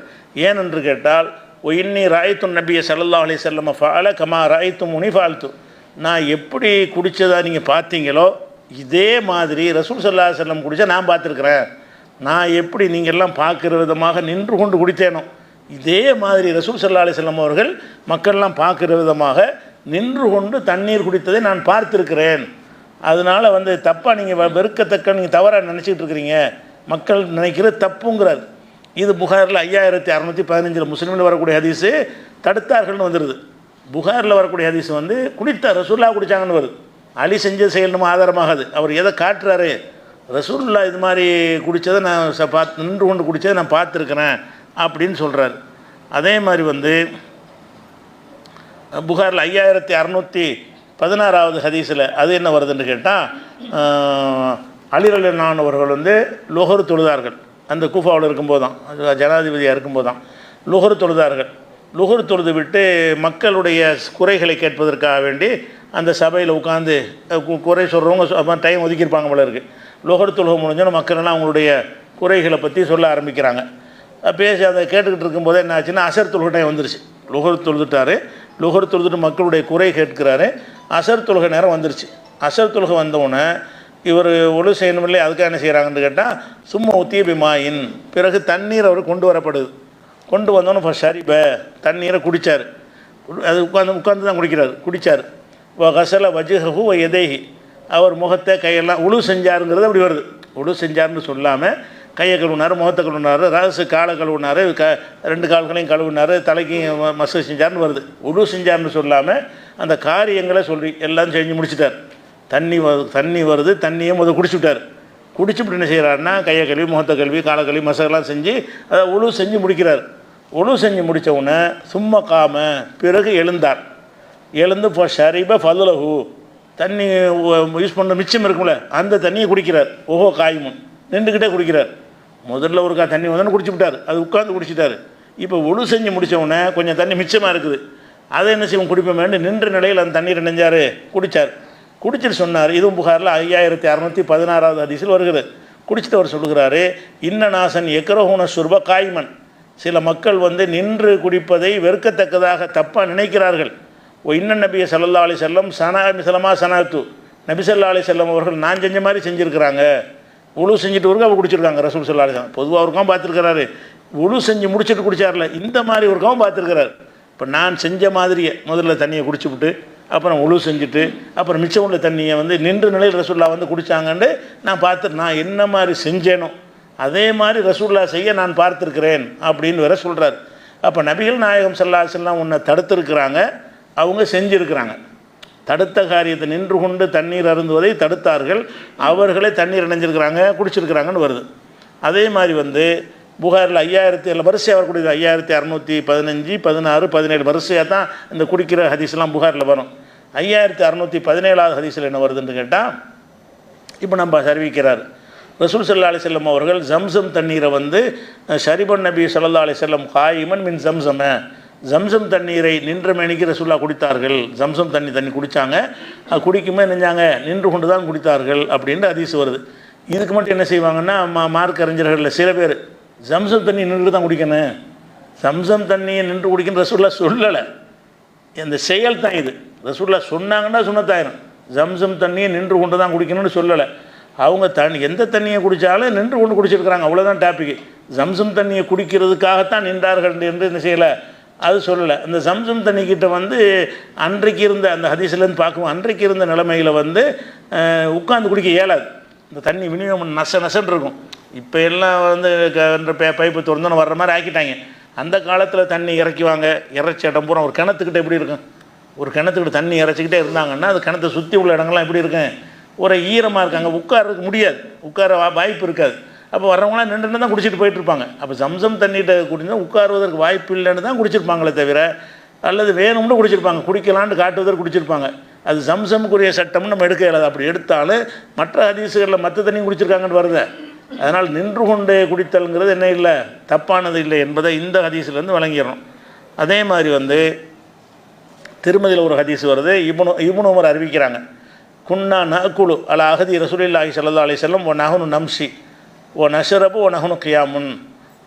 ஏனென்று கேட்டால், இன்னி ராய்த்து நபியை ஸல்லல்லாஹு அலைஹி வஸல்லம் ஃபால கமா ராய்த்து முனி ஃபால்த்து, நான் எப்படி குடித்ததா நீங்கள் பார்த்தீங்களோ இதே மாதிரி ரசூல் ஸல்லல்லாஹு அலைஹி வஸல்லம் குடித்தா நான் பார்த்துருக்குறேன். நான் எப்படி நீங்கள் எல்லாம் பார்க்குற விதமாக நின்று கொண்டு குடித்தேனோ இதே மாதிரி ரசூல் ஸல்லல்லாஹு அலைஹி வஸல்லம் அவர்கள் மக்கள்லாம் பார்க்குற விதமாக நின்று கொண்டு தண்ணீர் குடித்ததை நான் பார்த்துருக்கிறேன். அதனால் வந்து தப்பாக நீங்கள் வெறுக்கத்தக்க நீங்கள் தவறாக நினச்சிக்கிட்டு இருக்கிறீங்க, மக்கள் நினைக்கிற தப்புங்கிறார். இது புகாரில் 5615 முஸ்லீமில் வரக்கூடிய ஹதீஸு தடுத்தார்கள்னு வந்துடுது. புகாரில் வரக்கூடிய ஹதீஸ் வந்து குடித்தார், ரசூல்லா குடித்தாங்கன்னு வருது. அலி செஞ்ச செயல் நம்ம ஆதாரமாகாது. அவர் எதை காட்டுறாரு, ரசூல்லா இது மாதிரி குடித்ததை நான் நின்று கொண்டு குடித்ததை நான் பார்த்துருக்கிறேன் அப்படின்னு சொல்கிறார். அதே மாதிரி வந்து புகாரில் 5616 ஹதீஸில் அது என்ன வருதுன்னு கேட்டால், அலி ரலியல்லாஹு அன்ஹு அவர்கள் வந்து லுஹர் தொழுதார்கள். அந்த கூஃபாவில் இருக்கும்போது தான், ஜனாதிபதியாக இருக்கும்போது தான் லுஹர் தொழுதார்கள். லுஹர் தொழுது விட்டு மக்களுடைய குறைகளை கேட்பதற்காக வேண்டி அந்த சபையில் உட்காந்து குறை சொல்கிறவங்க டைம் ஒதுக்கியிருப்பாங்க போல இருக்குது. லுஹர் தொழுகை முடிஞ்சோன்னு மக்கள்லாம் அவங்களுடைய குறைகளை பற்றி சொல்ல ஆரம்பிக்கிறாங்க. பேசி அதை கேட்டுக்கிட்டு இருக்கும்போது என்ன ஆச்சுன்னா, அசர் தொழுகை டைம் வந்துருச்சு. லுஹர் தொழுதுட்டார். லுஹர் தொழுதுட்டு மக்களுடைய குறை கேட்கிறாரு. அசர் தொழுகை நேரம் வந்துருச்சு. அசர் தொழுகை வந்தவுடனே இவர் ஒழு செய்யணுமில்லை, அதுக்காக என்ன செய்கிறாங்கன்னு கேட்டால், சும்மா உத்திய பிமாயின், பிறகு தண்ணீர் அவர் கொண்டு வரப்படுது. கொண்டு வந்தோன்னே இப்போ ஷரிப தண்ணீரை குடித்தார். அது உட்காந்து தான் குடித்தார். கசல வஜுஹு எதேஹி, அவர் முகத்தை கையெல்லாம் உழு செஞ்சாருங்கிறது அப்படி வருது. உழு செஞ்சார்னு சொல்லாமல் கையை கழுவினார், முகத்தை கழுவினார், ரகசு காலை கழுவினார், 2 கால்களையும் கழுவினார், தலைக்கு மசூஜ் செஞ்சார்னு வருது. உழு செஞ்சார்னு சொல்லாமல் அந்த காரியங்களை சொல்லி எல்லாம் செஞ்சு முடிச்சுட்டார். தண்ணி வருது, தண்ணியை குடிச்சு விட்டார். குடிச்சுட்டு என்ன செய்கிறாருன்னா, கையை கழுவி, முகத்தை கழுவி, காலை கழுவி, மசாலாம் செஞ்சு அதை உழு செஞ்சு முடிக்கிறார். உழு செஞ்சு முடித்த உடனே சும்மா காம, பிறகு எழுந்தார். எழுந்து இப்போ ஷரிப ஃபதுலஹு, தண்ணி யூஸ் பண்ணுற மிச்சம் இருக்கும்ல அந்த தண்ணியை குடிக்கிறார். ஓஹோ காயுமுன், நின்றுக்கிட்டே குடிக்கிறார். முதல்ல ஒரு தண்ணி வந்தோன்னு குடிச்சு விட்டார், அது உட்காந்து குடிச்சிட்டார். இப்போ ஒழு செஞ்சு முடித்தவுடனே கொஞ்சம் தண்ணி மிச்சமாக இருக்குது, அதை என்ன செய்வோம் குடிப்போம் வேண்டு நின்ற நிலையில் அந்த தண்ணீர் நினைஞ்சார், குடித்தார். குடிச்சிட்டு சொன்னார். இதுவும் புகாரில் 5616 ஹதீஸில் வருகிறது. குடிச்சிட்டு அவர் சொல்லுகிறாரு, இன்ன நாசன் எக்கரஹூன சுர்ப காய்மன், சில மக்கள் வந்து நின்று குடிப்பதை வெறுக்கத்தக்கதாக தப்பாக நினைக்கிறார்கள். இன்ன நபியை ஸல்லல்லாஹு அலைஹி வஸல்லம் சனா மிஸலமா சனாத்து, நபி ஸல்லல்லாஹு அலைஹி வஸல்லம் அவர்கள் நான் செஞ்ச மாதிரி செஞ்சுருக்கிறாங்க. உழு செஞ்சுட்டு அவருக்கு அவர் குடிச்சிருக்காங்க. ரசூல் ஸல்லல்லாஹு அலைஹி வஸல்லம் பொதுவாக அவருக்காகவும் பார்த்துருக்கிறாரு. உழு செஞ்சு முடிச்சுட்டு குடிச்சார்ல, இந்த மாதிரி ஒருக்காகவும் பார்த்துருக்கிறார். இப்போ நான் செஞ்ச மாதிரியே முதல்ல தண்ணியை குடிச்சு விட்டு அப்புறம் உழு செஞ்சுட்டு அப்புறம் மிச்சம் உள்ள தண்ணியை வந்து நின்று நிலையில் ரசூலுல்லாஹ் வந்து குடித்தாங்கன்னு நான் பார்த்துட்டு, நான் என்ன மாதிரி செஞ்சேனோ அதே மாதிரி ரசூல்லா செய்ய நான் பார்த்துருக்கிறேன் அப்படின்னு வேற சொல்கிறார். அப்போ நபிகள் நாயகம் ஸல்லல்லாஹு அலைஹி வஸல்லம் உன்னை தடுத்திருக்கிறாங்க, அவங்க செஞ்சுருக்கிறாங்க. தடுத்த காரியத்தை நின்று கொண்டு தண்ணீர் அருந்துவதை தடுத்தார்கள், அவர்களே தண்ணீர் இணைஞ்சிருக்கிறாங்க, குடிச்சிருக்கிறாங்கன்னு வருது. அதே மாதிரி வந்து புகாரில் 5000 வரிசையாக வரக்கூடிய 5615, 16, 17 வரிசையாக தான் இந்த குடிக்கிற ஹதீஸ்லாம் புகாரில் வரும். 5617 ஹதீஸில் என்ன வருதுன்னு கேட்டால், இப்போ நம்ம அறிவிக்கிறார் ரசூல் ஸல்லல்லாஹு அலைஹி வஸல்லம் அவர்கள் ஜம்சம் தண்ணீரை வந்து ஷரிபன் நபி ஸல்லல்லாஹு அலைஹி வஸல்லம் காயிமன் மின் ஜம்சம, ஜம்சம் தண்ணீரை நின்ற மேனிக்கு ரசூல்லா குடித்தார்கள். ஜம்சம் தண்ணி குடித்தாங்க, அது குடிக்குமே நினைஞ்சாங்க, நின்று கொண்டு தான் குடித்தார்கள் அப்படின்ட்டு ஹதீஸ் வருது. இதுக்கு மட்டும் என்ன செய்வாங்கன்னா மார்க் அறிஞர்களில் சில பேர் ஜம்சம் தண்ணி நின்று தான் குடிக்கணும், ஜம்சம் தண்ணியை நின்று குடிக்கணும் ரசூல்லா சொல்லலை, இந்த செயல் தான் இது. ரசூல்லா சொன்னாங்கன்னா சுன்னத்தாயிரும். ஜம்சம் தண்ணியை நின்று கொண்டு தான் குடிக்கணும்னு சொல்லலை. அவங்க எந்த தண்ணியை குடித்தாலும் நின்று கொண்டு குடிச்சிருக்கிறாங்க, அவ்வளோதான் டாப்பிக்கு. ஜம்சம் தண்ணியை குடிக்கிறதுக்காகத்தான் நின்றார்கள் என்று என்ன செய்யலை, அது சொல்லலை. அந்த ஜம்சம் தண்ணிக்கிட்ட வந்து அன்றைக்கு இருந்த அந்த ஹதீஸ்லேருந்து பார்க்கும்போது அன்றைக்கு இருந்த நிலைமையில் வந்து உட்காந்து குடிக்க இயலாது. இந்த தண்ணி விநியோகம் நசன்னு இருக்கும். இப்போ எல்லாம் வந்து பைப்பு திறந்தோன்னு வர்ற மாதிரி ஆக்கிட்டாங்க. அந்த காலத்தில் தண்ணி இறக்கிவாங்க, இறைச்சி இடம் பூரா ஒரு கிணத்துக்கிட்ட எப்படி இருக்கும், ஒரு கிணத்துக்கிட்ட தண்ணி இறைச்சிக்கிட்டே இருந்தாங்கன்னா அது கிணத்தை சுற்றி உள்ள இடங்கள்லாம் எப்படி இருக்கும், ஒரு ஈரமாக இருக்காங்க, உட்காரக்கு முடியாது, உட்கார வாய்ப்பு இருக்காது. அப்போ வர்றவங்களாம் நின்று தான் குடிச்சிட்டு போயிட்டுருப்பாங்க. அப்போ ஜம்சம் தண்ணிகிட்ட குடிச்சா உட்காருவதற்கு வாய்ப்பு இல்லைன்னு தான் குடிச்சிருப்பாங்களே தவிர, அல்லது வேணும்னு குடிச்சிருப்பாங்க, குடிக்கலான்னு காட்டுவதற்கு குடிச்சிருப்பாங்க. அது ஜம்சமுக்குரிய சட்டம்னு நம்ம எடுக்க இயலாது. அப்படி எடுத்தாலும் மற்ற ஹதீஸுகளில் மற்ற தண்ணியும் குடிச்சிருக்காங்கன்னு வருது. அதனால் நின்று கொண்டு குடித்தல்ங்கிறது என்ன இல்லை, தப்பானது இல்லை என்பதை இந்த ஹதீஸ்லேருந்து வழங்கிடணும். அதே மாதிரி வந்து திருமதியில் ஒரு ஹதீஸ் வருது, இப்னு உமர் அறிவிக்கிறாங்க, குன்னா நகுலு அலா அஹதி ரசூலுல்லாஹி ஸல்லல்லாஹு அலைஹி வஸல்லம் ஒ நஹனு நம்ஷி ஓ நஷரபு ஒ நஹனு கியாமுன்.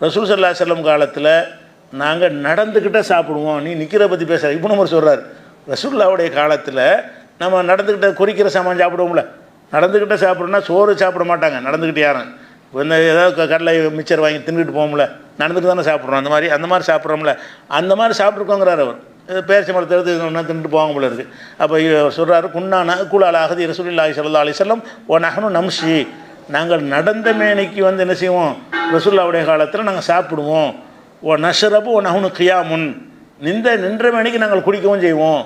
ரசூல் ஸல்லல்லாஹு அலைஹி வஸல்லம் காலத்தில் நாங்கள் நடந்துக்கிட்டே சாப்பிடுவோம், நீ நிற்கிற பற்றி பேசுகிற. இப்னு உமர் சொல்கிறார், ரசூலுல்லாஹ்வுடைய காலத்தில் நம்ம நடந்துக்கிட்ட குறிக்கிற சாமான் சாப்பிடுவோம்ல, நடந்துக்கிட்டே சாப்பிட்றோன்னா சோறு சாப்பிட மாட்டாங்க, நடந்துக்கிட்டு யாரும் இந்த ஏதாவது கடலை மிச்சர் வாங்கி தின்னுட்டு போவோம்ல, நடந்துட்டு தானே சாப்பிட்றோம், அந்த மாதிரி சாப்பிட்றோம்ல, அந்த மாதிரி சாப்பிட்ருக்கோங்கிறார் அவர். பேரிச்சை மரத்தை எடுத்து ஒன்றா தின்னுட்டு போவாங்க போல இருக்குது. அப்போ சொல்கிறாரு, குன்னான கூலால் அகதி ரசூலுல்லாஹி ஸல்லல்லாஹு அலைஹி வஸல்லம் ஓ நஹனு நம்ஷி, நாங்கள் நடந்த மேனிக்கு வந்து என்ன செய்வோம், ரசூலுல்லாஹ்வுடைய காலத்தில் நாங்கள் சாப்பிடுவோம். ஓ நஷரபு ஓ நஹனு கியாமுன், நின்ற மேனிக்கு நாங்கள் குடிக்கவும் செய்வோம்.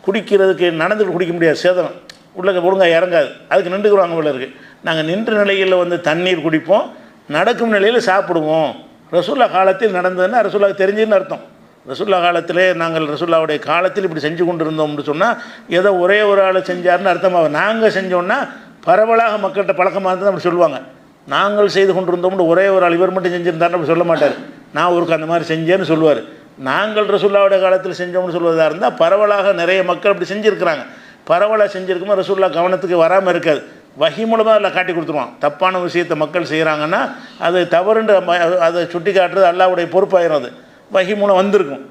குடிக்கிறதுக்கு நடந்துட்டு குடிக்க முடியாது, சேதனம் உள்ள ஒழுங்காக இறங்காது, அதுக்கு நின்றுக்குவாங்க போல இருக்குது. நாங்கள் நின்ற நிலையில் வந்து தண்ணீர் குடிப்போம், நடக்கும் நிலையில் சாப்பிடுவோம். ரசூல்லா காலத்தில் நடந்ததுன்னா ரசூல்லாவுக்கு தெரிஞ்சுன்னு அர்த்தம். ரசூல்லா காலத்திலே நாங்கள் ரசூல்லாவுடைய காலத்தில் இப்படி செஞ்சு கொண்டு இருந்தோம்னு சொன்னால் ஏதோ ஒரே ஒரு ஆள் செஞ்சார்னு அர்த்தமாக, நாங்கள் செஞ்சோன்னா பரவலாக மக்கள்கிட்ட பழக்கமாக இருந்தால் அப்படி சொல்லுவாங்க. நாங்கள் செய்து கொண்டு இருந்தோம்னு ஒரே ஒரு ஆள் இவர் மட்டும் செஞ்சுருந்தாருன்னு அப்படி சொல்ல மாட்டார், நான் ஒருக்கு அந்த மாதிரி செஞ்சேன்னு சொல்லுவார். நாங்கள் ரசூல்லாவுடைய காலத்தில் செஞ்சோம்னு சொல்வதாக இருந்தால் பரவலாக நிறைய மக்கள் அப்படி செஞ்சுருக்கிறாங்க. பரவலாக செஞ்சுருக்கும்போது ரசூல்லா கவனத்துக்கு வராமல் இருக்காது, வஹி மூலமாக அதில் காட்டி கொடுத்துருவான். தப்பான விஷயத்தை மக்கள் செய்கிறாங்கன்னா அது தவறுன்ற அதை சுட்டி காட்டுறது அல்லாஹ்வுடைய பொறுப்பாயிரும். அது வஹி மூலம் வந்திருக்கும்,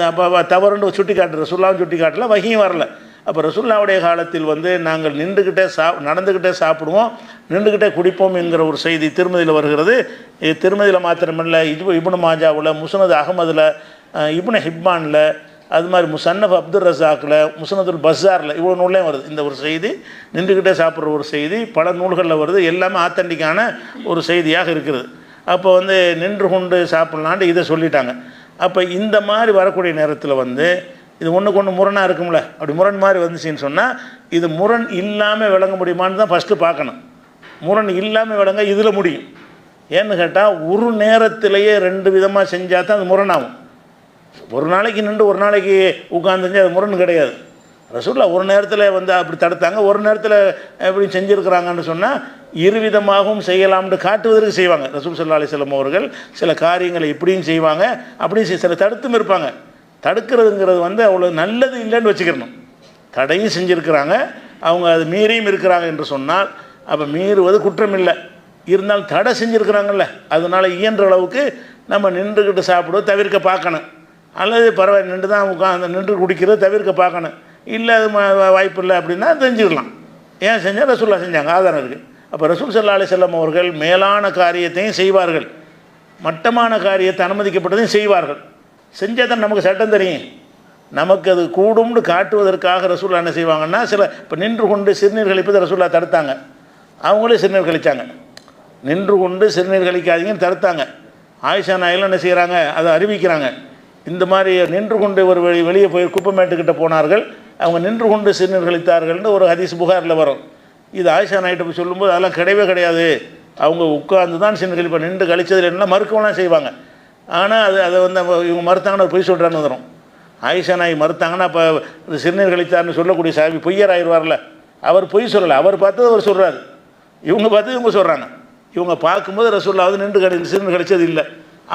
அப்போ தவறுன்னு சுட்டி காட்டுற ரசூல்லாவும் சுட்டி காட்டல, வஹியும் வரல. அப்போ ரசூல்லாவுடைய காலத்தில் வந்து நாங்கள் நின்றுக்கிட்டே நடந்துக்கிட்டே சாப்பிடுவோம், நின்றுக்கிட்டே குடிப்போம் என்கிற ஒரு செய்தி திருமதியில் வருகிறது. இது திருமதியில் மாத்திரமில்லை, இப்னு மாஜாவில், முஸ்னத் அஹமதில், இப்னு ஹிப்பானில், அது மாதிரி முசன்னஃப் அப்துல் ரஸாக்கில், முஸ்னதுல் பஸாரில், இவ்வளோ நூல்லையும் வருது. இந்த ஒரு செய்தி நின்றுக்கிட்டே சாப்பிட்ற ஒரு செய்தி பல நூல்களில் வருது. எல்லாமே ஆத்தன்டிக்கான ஒரு செய்தியாக இருக்குது. அப்போ வந்து நின்று கொண்டு சாப்பிட்லான்ட்டு இதை சொல்லிட்டாங்க. அப்போ இந்த மாதிரி வரக்கூடிய நேரத்தில் வந்து இது ஒன்றுக்கு ஒன்று முரணாக இருக்கும்ல, அப்படி முரண் மாதிரி வந்துச்சின்னு சொன்னால் இது முரண் இல்லாமல் விளங்க முடியுமான்னு தான் ஃபஸ்ட்டு பார்க்கணும். முரண் இல்லாமல் விளங்க இதில் முடியும். ஏன்னு கேட்டால் ஒரு நேரத்திலேயே ரெண்டு விதமாக செஞ்சால் தான் அது முரணாகும். ஒரு நாளைக்கு நின்று ஒரு நாளைக்கு உட்காந்துஞ்சு அது முரண் கிடையாது. ரசூல்லா ஒரு நேரத்தில் வந்து அப்படி தடுத்தாங்க, ஒரு நேரத்தில் எப்படி செஞ்சுருக்கிறாங்கன்னு சொன்னால் இருவிதமாகவும் செய்யலாம்னு காட்டுவதற்கு செய்வாங்க. ரசூல் ஸல்லல்லாஹு அலைஹி வஸல்லம் அவர்கள் சில காரியங்களை இப்படியும் செய்வாங்க, அப்படியும் சில தடுத்தும் இருப்பாங்க. தடுக்கிறதுங்கிறது வந்து அவ்வளோ நல்லது இல்லைன்னு வச்சுக்கிறணும். தடையும் செஞ்சுருக்கிறாங்க, அவங்க அது மீறியும் இருக்கிறாங்க என்று சொன்னால் அப்போ மீறுவது குற்றம் இல்லை. இருந்தாலும் தடை செஞ்சுருக்கிறாங்கல்ல, அதனால் இயன்ற அளவுக்கு நம்ம நின்றுக்கிட்டு சாப்பிடுவது தவிர்க்க பார்க்கணும். அல்லது பரவாயில்ல நின்று தான் உட்காந்து நின்று குடிக்கிறது தவிர்க்க பார்க்கணும். இல்லை அது வாய்ப்பு இல்லை அப்படின்னா தெரிஞ்சுக்கலாம். ஏன் செஞ்சால் ரசூல்லா செஞ்சாங்க, ஆதாரம் இருக்குது. அப்போ ரசூல் ஸல்லல்லாஹு அலைஹி வஸல்லம் அவர்கள் மேலான காரியத்தையும் செய்வார்கள், மட்டமான காரியத்தை அனுமதிக்கப்பட்டதையும் செய்வார்கள். செஞ்சால் தான் நமக்கு சட்டம் தெரியும். நமக்கு அது கூடும்னு காட்டுவதற்காக ரசூல்லா என்ன செய்வாங்கன்னா, சில இப்போ நின்று கொண்டு சிறுநீர் கழிப்பதை ரசூல்லா தடுத்தாங்க, அவங்களே சிறுநீர் கழித்தாங்க. நின்று கொண்டு சிறுநீர் கழிக்காதீங்கன்னு தடுத்தாங்க. ஆயிஷா நாயெல்லாம் என்ன செய்கிறாங்க, அதை அறிவிக்கிறாங்க. இந்த மாதிரி நின்று கொண்டு ஒரு வெளியே போய் குப்பைமேட்டுக்கிட்ட போனார்கள், அவங்க நின்று கொண்டு சிறுநீர் கழித்தார்கள்னு ஒரு ஹதீஸ் புகாரில் வரும். இது ஆயிஷா நாயிட்ட போய் சொல்லும்போது அதெல்லாம் கிடையவே கிடையாது, அவங்க உட்கார்ந்து தான் சிறுநீர் கழிப்பாங்க, நின்று கழிச்சதில் என்ன மறுக்கலாம் செய்வாங்க. ஆனால் அதை வந்து இவங்க மறுத்தாங்கன்னா பொய் சொல்கிறான்னு வரும். ஆயிஷா நாய் மறுத்தாங்கன்னா அப்போ சிறுநீர் கழித்தார்னு சொல்லக்கூடிய சாவி பொய்யர் ஆயிடுவார்ல. அவர் பொய் சொல்லலை, அவர் பார்த்தது அவர் சொல்கிறார், இவங்க பார்த்து இவங்க சொல்கிறாங்க. இவங்க பார்க்கும்போது ரசூலுல்லாஹ் நின்று சிறுநீர் கழிச்சது இல்லை,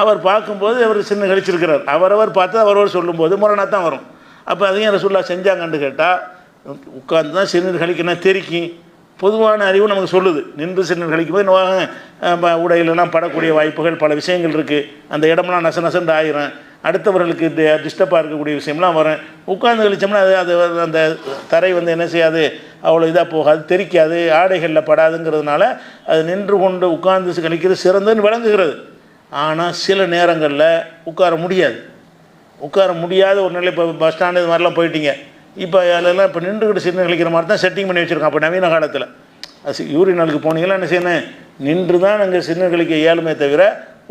அவர் பார்க்கும்போது அவர் சிறுநீர் கழிச்சிருக்கிறார். அவரவர் பார்த்து அவரவர் சொல்லும்போது முரணாக தான் வரும். அப்போ அதையும் ரசூலுல்லாஹ் செஞ்சாங்கன்னு கேட்டால், உட்காந்து தான் சிறுநீர் கழிக்கணும் தெரிக்கி பொதுவான அறிவு நமக்கு சொல்லுது. நின்று சிறுநீர் கழிக்கும்போது உடையிலெல்லாம் படக்கூடிய வாய்ப்புகள் பல விஷயங்கள் இருக்குது. அந்த இடமெல்லாம் நசன்னு ஆயிரும், அடுத்தவர்களுக்கு டிஸ்டர்பாக இருக்கக்கூடிய விஷயம்லாம் வரும். உட்கார்ந்து கழிச்சோம்னா அது அந்த தரை வந்து என்ன செய்யாது, அவ்வளோ இதாக போகாது, தெரிக்காது, ஆடைகளில் படாதுங்கிறதுனால அது நின்று கொண்டு உட்கார்ந்து கழிக்கிறது சிறந்ததுன்னு விளங்குகிறது. ஆனால் சில நேரங்களில் உட்கார முடியாத ஒரு நிலை. இப்போ பஸ் ஸ்டாண்டு இது மாதிரிலாம் போயிட்டீங்க, இப்போ அதெல்லாம் இப்போ நின்றுக்கிட்டு சிறுநீர் கழிக்கிற மாதிரி தான் செட்டிங் பண்ணி வச்சுருக்கோம். அப்போ நவீன காலத்தில் யூரினலுக்கு போனீங்கன்னா என்ன செய்யணும், நின்று தான் அங்கே சிறுநீர் கழிக்க இயலுமே தவிர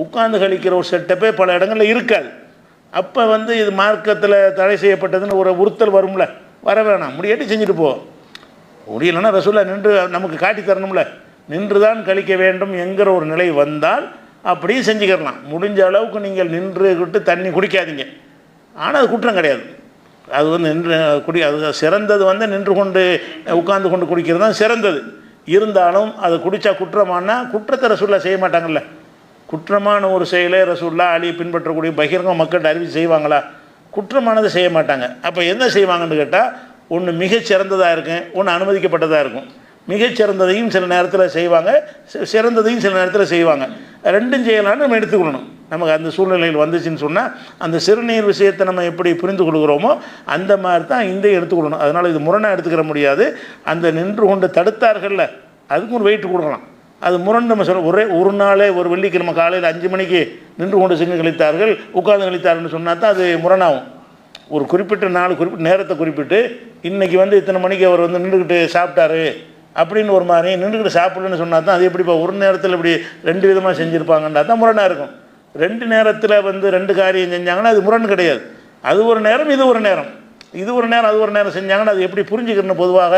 உட்கார்ந்து கழிக்கிற ஒரு செட்டப்பே பல இடங்களில் இருக்காது. அப்போ வந்து இது மார்க்கத்தில் தடை செய்யப்பட்டதுன்னு ஒரு உறுத்தல் வரும்ல, வர வேணாம், முடியாட்டி செஞ்சுட்டு போ. முடியலைன்னா ரசூலுல்லாஹ் நின்று நமக்கு காட்டி தரணும்ல, நின்று தான் கழிக்க வேண்டும் என்கிற ஒரு நிலை வந்தால் அப்படியே செஞ்சுக்கிடலாம். முடிஞ்ச அளவுக்கு நீங்கள் நின்றுக்கிட்டு தண்ணி குடிக்காதீங்க, ஆனால் அது குற்றம் கிடையாது. அது வந்து அது சிறந்தது வந்து நின்று கொண்டு உட்கார்ந்து கொண்டு குடிக்கிறது தான் சிறந்தது. இருந்தாலும் அது குடித்தா குற்றமானா குற்றத்தை ரசூலுல்லாஹ் செய்ய மாட்டாங்கல்ல. குற்றமான ஒரு செயலை ரசூலுல்லாஹ் அலியை பின்பற்றக்கூடிய பகிரங்க மக்கள்கிட்ட அறிவிச்சு செய்வாங்களா? குற்றமானதை செய்ய மாட்டாங்க. அப்போ என்ன செய்வாங்கன்னு கேட்டால், ஒன்று மிகச்சிறந்ததாக இருக்கும், ஒன்று அனுமதிக்கப்பட்டதாக இருக்கும். மிகச்சிறந்ததையும் சில நேரத்தில் செய்வாங்க, சிறந்ததையும் சில நேரத்தில் செய்வாங்க. ரெண்டும் செய்யலான்னு நம்ம எடுத்துக்கொள்ளணும். நமக்கு அந்த சூழ்நிலையில் வந்துச்சுன்னு சொன்னால் அந்த சிறுநீர் விஷயத்தை நம்ம எப்படி புரிந்து கொள்கிறோமோ அந்த மாதிரி தான் இந்த எடுத்துக்கொள்ளணும். அதனால் இது முரணாக எடுத்துக்கிற முடியாது. அந்த நின்று கொண்டு தடுத்தார்கள்ல, அதுக்கும் ஒரு வெயிட் கொடுக்கலாம். அது முரண் நம்ம சொல்ல ஒரு நாளே ஒரு வெள்ளிக்கிழமை காலையில் 5 மணிக்கு நின்று கொண்டு சிறுநீர் கழித்தார்கள், உட்கார்ந்து கழித்தார்கள்னு சொன்னால் தான் அது முரணாகும். ஒரு குறிப்பிட்ட நாள் குறிப்பிட்ட நேரத்தை குறிப்பிட்டு இன்றைக்கி வந்து இத்தனை மணிக்கு அவர் வந்து நின்றுக்கிட்டு சாப்பிட்டாரு அப்படின்னு ஒரு மாதிரி நின்றுக்கிட்டு சாப்பிடலன்னு சொன்னால் தான் அது எப்படிப்பா ஒரு நேரத்தில் இப்படி 2 விதமாக செஞ்சுருப்பாங்கன்னா தான் முரணாக இருக்கும். 2 நேரத்தில் வந்து 2 காரியம் செஞ்சாங்கன்னா அது முரண் கிடையாது. அது ஒரு நேரம், இது ஒரு நேரம், இது ஒரு நேரம், அது ஒரு நேரம் செஞ்சாங்கன்னா அது எப்படி புரிஞ்சுக்கணும்? பொதுவாக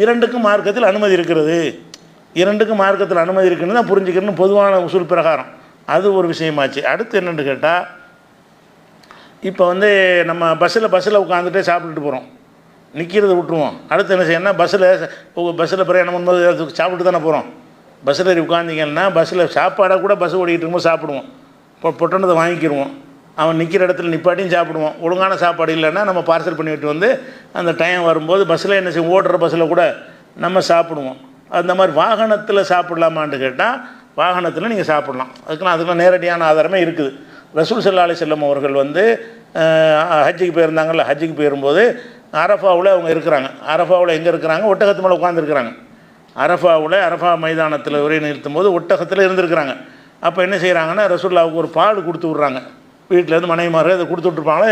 2க்கும் மார்க்கத்தில் அனுமதி இருக்கிறது, 2க்கும் மார்க்கத்தில் அனுமதி இருக்குன்னு தான் புரிஞ்சுக்கணும் பொதுவான உசூல் பிரகாரம். அது ஒரு விஷயமாச்சு. அடுத்து என்னென்னு கேட்டால், இப்போ வந்து நம்ம பஸ்ஸில் உட்காந்துட்டே சாப்பிட்டுட்டு போகிறோம், நிற்கிறத விட்டுருவோம். அடுத்து என்ன செய்யணும்னா பஸ்ஸில் பிரயாணம் பண்ணும்போது சாப்பிட்டு தானே போகிறோம். பஸ்ஸில் ஏறி உட்காந்திங்கன்னா பஸ்ஸில் சாப்பாடாக கூட பஸ் ஓடிக்கிட்டு இருக்கும்போது சாப்பிடுவோம், பொட்டணத்தை வாங்கிக்கிடுவோம், அவன் நிற்கிற இடத்துல நிப்பாட்டியும் சாப்பிடுவோம். ஒழுங்கான சாப்பாடு இல்லைன்னா நம்ம பார்சல் பண்ணிவிட்டு வந்து அந்த டைம் வரும்போது பஸ்ஸில் என்ன செய்வோம், ஓடுற பஸ்ஸில் கூட நம்ம சாப்பிடுவோம். அந்த மாதிரி வாகனத்தில் சாப்பிட்லாமான்னு கேட்டால் வாகனத்தில் நீங்கள் சாப்பிட்லாம். அதுக்கெல்லாம் நேரடியான ஆதாரமே இருக்குது. ரசூல் ஸல்லல்லாஹு அலைஹி வஸல்லம் அவர்கள் வந்து ஹஜ்ஜுக்கு போயிருந்தாங்கல்ல, ஹஜ்ஜுக்கு போயிரும்போது அரஃபாவில் அவங்க இருக்கிறாங்க. அரஃபாவில் எங்கே இருக்கிறாங்க? ஒட்டகத்து மேலே உட்காந்துருக்குறாங்க. அரஃபா மைதானத்தில் உரை நிறுத்தும் போது ஒட்டகத்தில் இருந்திருக்கிறாங்க. அப்போ என்ன செய்கிறாங்கன்னா, ரசூலுல்லாஹ்வுக்கு ஒரு பால் கொடுத்து விட்றாங்க. வீட்டிலேருந்து மனைவிமார்கள் அதை கொடுத்து விட்ருப்பாங்களா,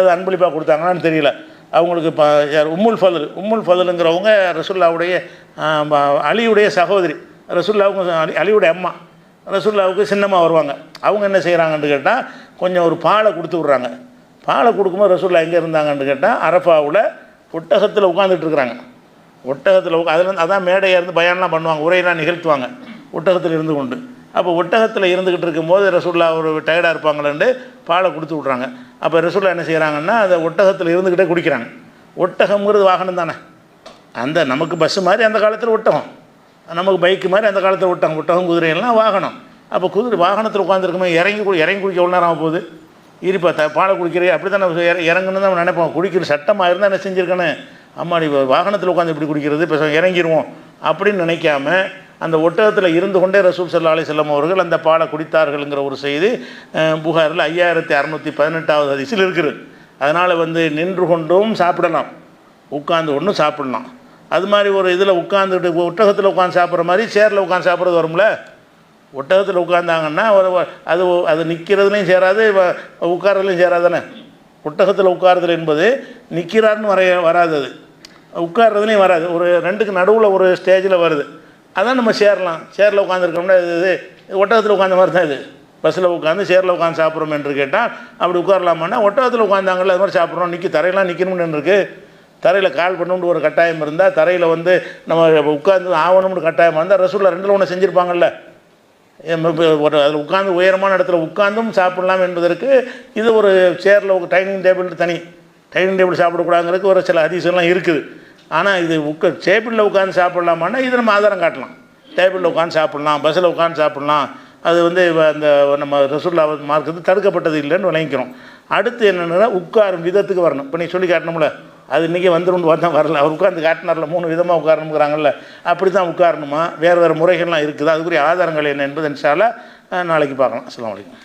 அது அன்பளிப்பாக கொடுத்தாங்களான்னு தெரியல. அவங்களுக்கு இப்போ யார் உம்முல் ஃபதுலுங்கிறவங்க ரசூலுல்லாஹ்வுடைய அலியுடைய சகோதரி, ரசூலுல்லாஹ்வுக்கு அலியுடைய அம்மா, ரசூலுல்லாஹ்வுக்கு சின்னமாக வருவாங்க. அவங்க என்ன செய்கிறாங்கன்னு கேட்டால் கொஞ்சம் ஒரு பாலை கொடுத்து விட்றாங்க. பாலை கொடுக்கும்போது ரசூலுல்லாஹ் எங்கே இருந்தாங்கன்னு கேட்டால் அரஃபாவில் ஒட்டகத்தில் உட்காந்துட்ருக்குறாங்க. ஒட்டகத்தில் அதில் அதான் மேடையாக இருந்து பயான்லாம் பண்ணுவாங்க, உரையெல்லாம் நிகழ்த்துவாங்க ஒட்டகத்தில் இருந்து கொண்டு. அப்போ ஒட்டகத்தில் இருந்துக்கிட்டு இருக்கும்போது ரசூலுல்லாஹ் ஒரு டயர்டாக இருப்பாங்களேன்ட்டு பாலை கொடுத்து விட்றாங்க. அப்போ ரசூலுல்லாஹ் என்ன செய்கிறாங்கன்னா அதை ஒட்டகத்தில் இருந்துக்கிட்டே குடிக்கிறாங்க. ஒட்டகம்ங்கிறது வாகனம் தானே, அந்த நமக்கு பஸ்ஸு மாதிரி அந்த காலத்தில் ஒட்டகம், நமக்கு பைக்கு மாதிரி அந்த காலத்தில் ஒட்டகம் குதிரையெல்லாம் வாகனம். அப்போ வாகனத்தில் உட்காந்துருக்கும்போது இறங்கி குடிக்க எவ்வளோ நேரம் ஆக போகுது? இருப்பா பாலை குடிக்கிறே அப்படி தான் நம்ம இறங்கணுன்னு தான் நினைப்போம். குடிக்கிற சட்டமாக இருந்தால் என்ன செஞ்சுருக்கேன்னு, அம்மா நீ வாகனத்தில் உட்காந்து இப்படி குடிக்கிறது, இப்போ இறங்கிடுவோம் அப்படின்னு நினைக்காம அந்த ஒட்டகத்தில் இருந்து கொண்டே ரசூல் ஸல்லல்லாஹு அலைஹி வஸல்லம் அவர்கள் அந்த பாலை குடித்தார்கள்ங்கிற ஒரு செய்தி புகாரில் 5618வது ஹதீஸில் இருக்குது. அதனால் வந்து நின்று கொண்டும் சாப்பிடலாம், உட்காந்து ஒன்றும் சாப்பிடலாம். அது மாதிரி ஒரு இதில் உட்காந்துட்டு ஒட்டகத்தில் உட்காந்து சாப்பிட்ற மாதிரி சேரில் உட்காந்து சாப்பிட்றது வரும்ல. ஒட்டகத்தில் உட்காந்தாங்கன்னா அது நிற்கிறதுலையும் சேராது, உட்காரதுலையும் சேராதானே. ஒட்டகத்தில் உட்காருதல் என்பது நிற்கிறாருன்னு வராது, அது உட்கார்றதுலையும் வராது, ஒரு 2க்கு நடுவில் ஒரு ஸ்டேஜில் வருது. அதான் நம்ம சேரில் உட்காந்துருக்கோம்னா இது ஒட்டகத்தில் உட்காந்த மாதிரி தான் இது. பஸ்ஸில் உட்காந்து சேரில் உட்காந்து சாப்பிட்றோம் என்று கேட்டால் அப்படி உட்காரலாமான்னா ஒட்டகத்தில் உட்காந்தாங்கல்ல அது மாதிரி சாப்பிட்றோம். தரையெல்லாம் நிற்கணும்னு இருக்குது. தரையில் கால் பண்ணணும்னு ஒரு கட்டாயம் இருந்தால், தரையில் வந்து நம்ம உட்காந்து ஆகணும்னு கட்டாயமாக இருந்தால் ரசூலுல்லாஹ் 2ல் 1 செஞ்சுருப்பாங்கல்ல. ஒரு அதில் உட்காந்து உயரமான இடத்துல உட்காந்தும் சாப்பிட்லாம் என்பதற்கு இது ஒரு சேரில் டைனிங் டேபிள் தனி, டைனிங் டேபிள் சாப்பிடக்கூடாதுங்கிறதுக்கு ஒரு சில ஹதீஸ்லாம் இருக்குது. ஆனால் இது டேபிளில் உட்காந்து சாப்பிட்லாமான்னா இது நம்ம ஆதாரம் காட்டலாம். டேபிளில் உட்காந்து சாப்பிட்லாம், பஸ்ஸில் உட்காந்து சாப்பிட்லாம். அது வந்து அந்த நம்ம ரசூலுல்லாஹ் மார்க்கத்து தடுக்கப்பட்டது இல்லைன்னு விளங்கிக்கிறோம். அடுத்து என்னென்னா உட்காரும் விதத்துக்கு வரணும். இப்போ நீ சொல்லி காட்டணும்ல, அது இன்றைக்கி வந்துடும் பார்த்தா வரல. அவர் உட்காந்து காட்டினார்ல 3 விதமாக உட்காரணுங்கிறாங்கல்ல, அப்படி தான் உட்காரணுமா, வேறு முறைகள்லாம் இருக்குது. அதுக்குரிய ஆதாரங்கள் என்ன என்பது இன்ஷா அல்லாஹ் நாளைக்கு பார்க்கலாம். அஸ்ஸலாமு அலைக்கும்.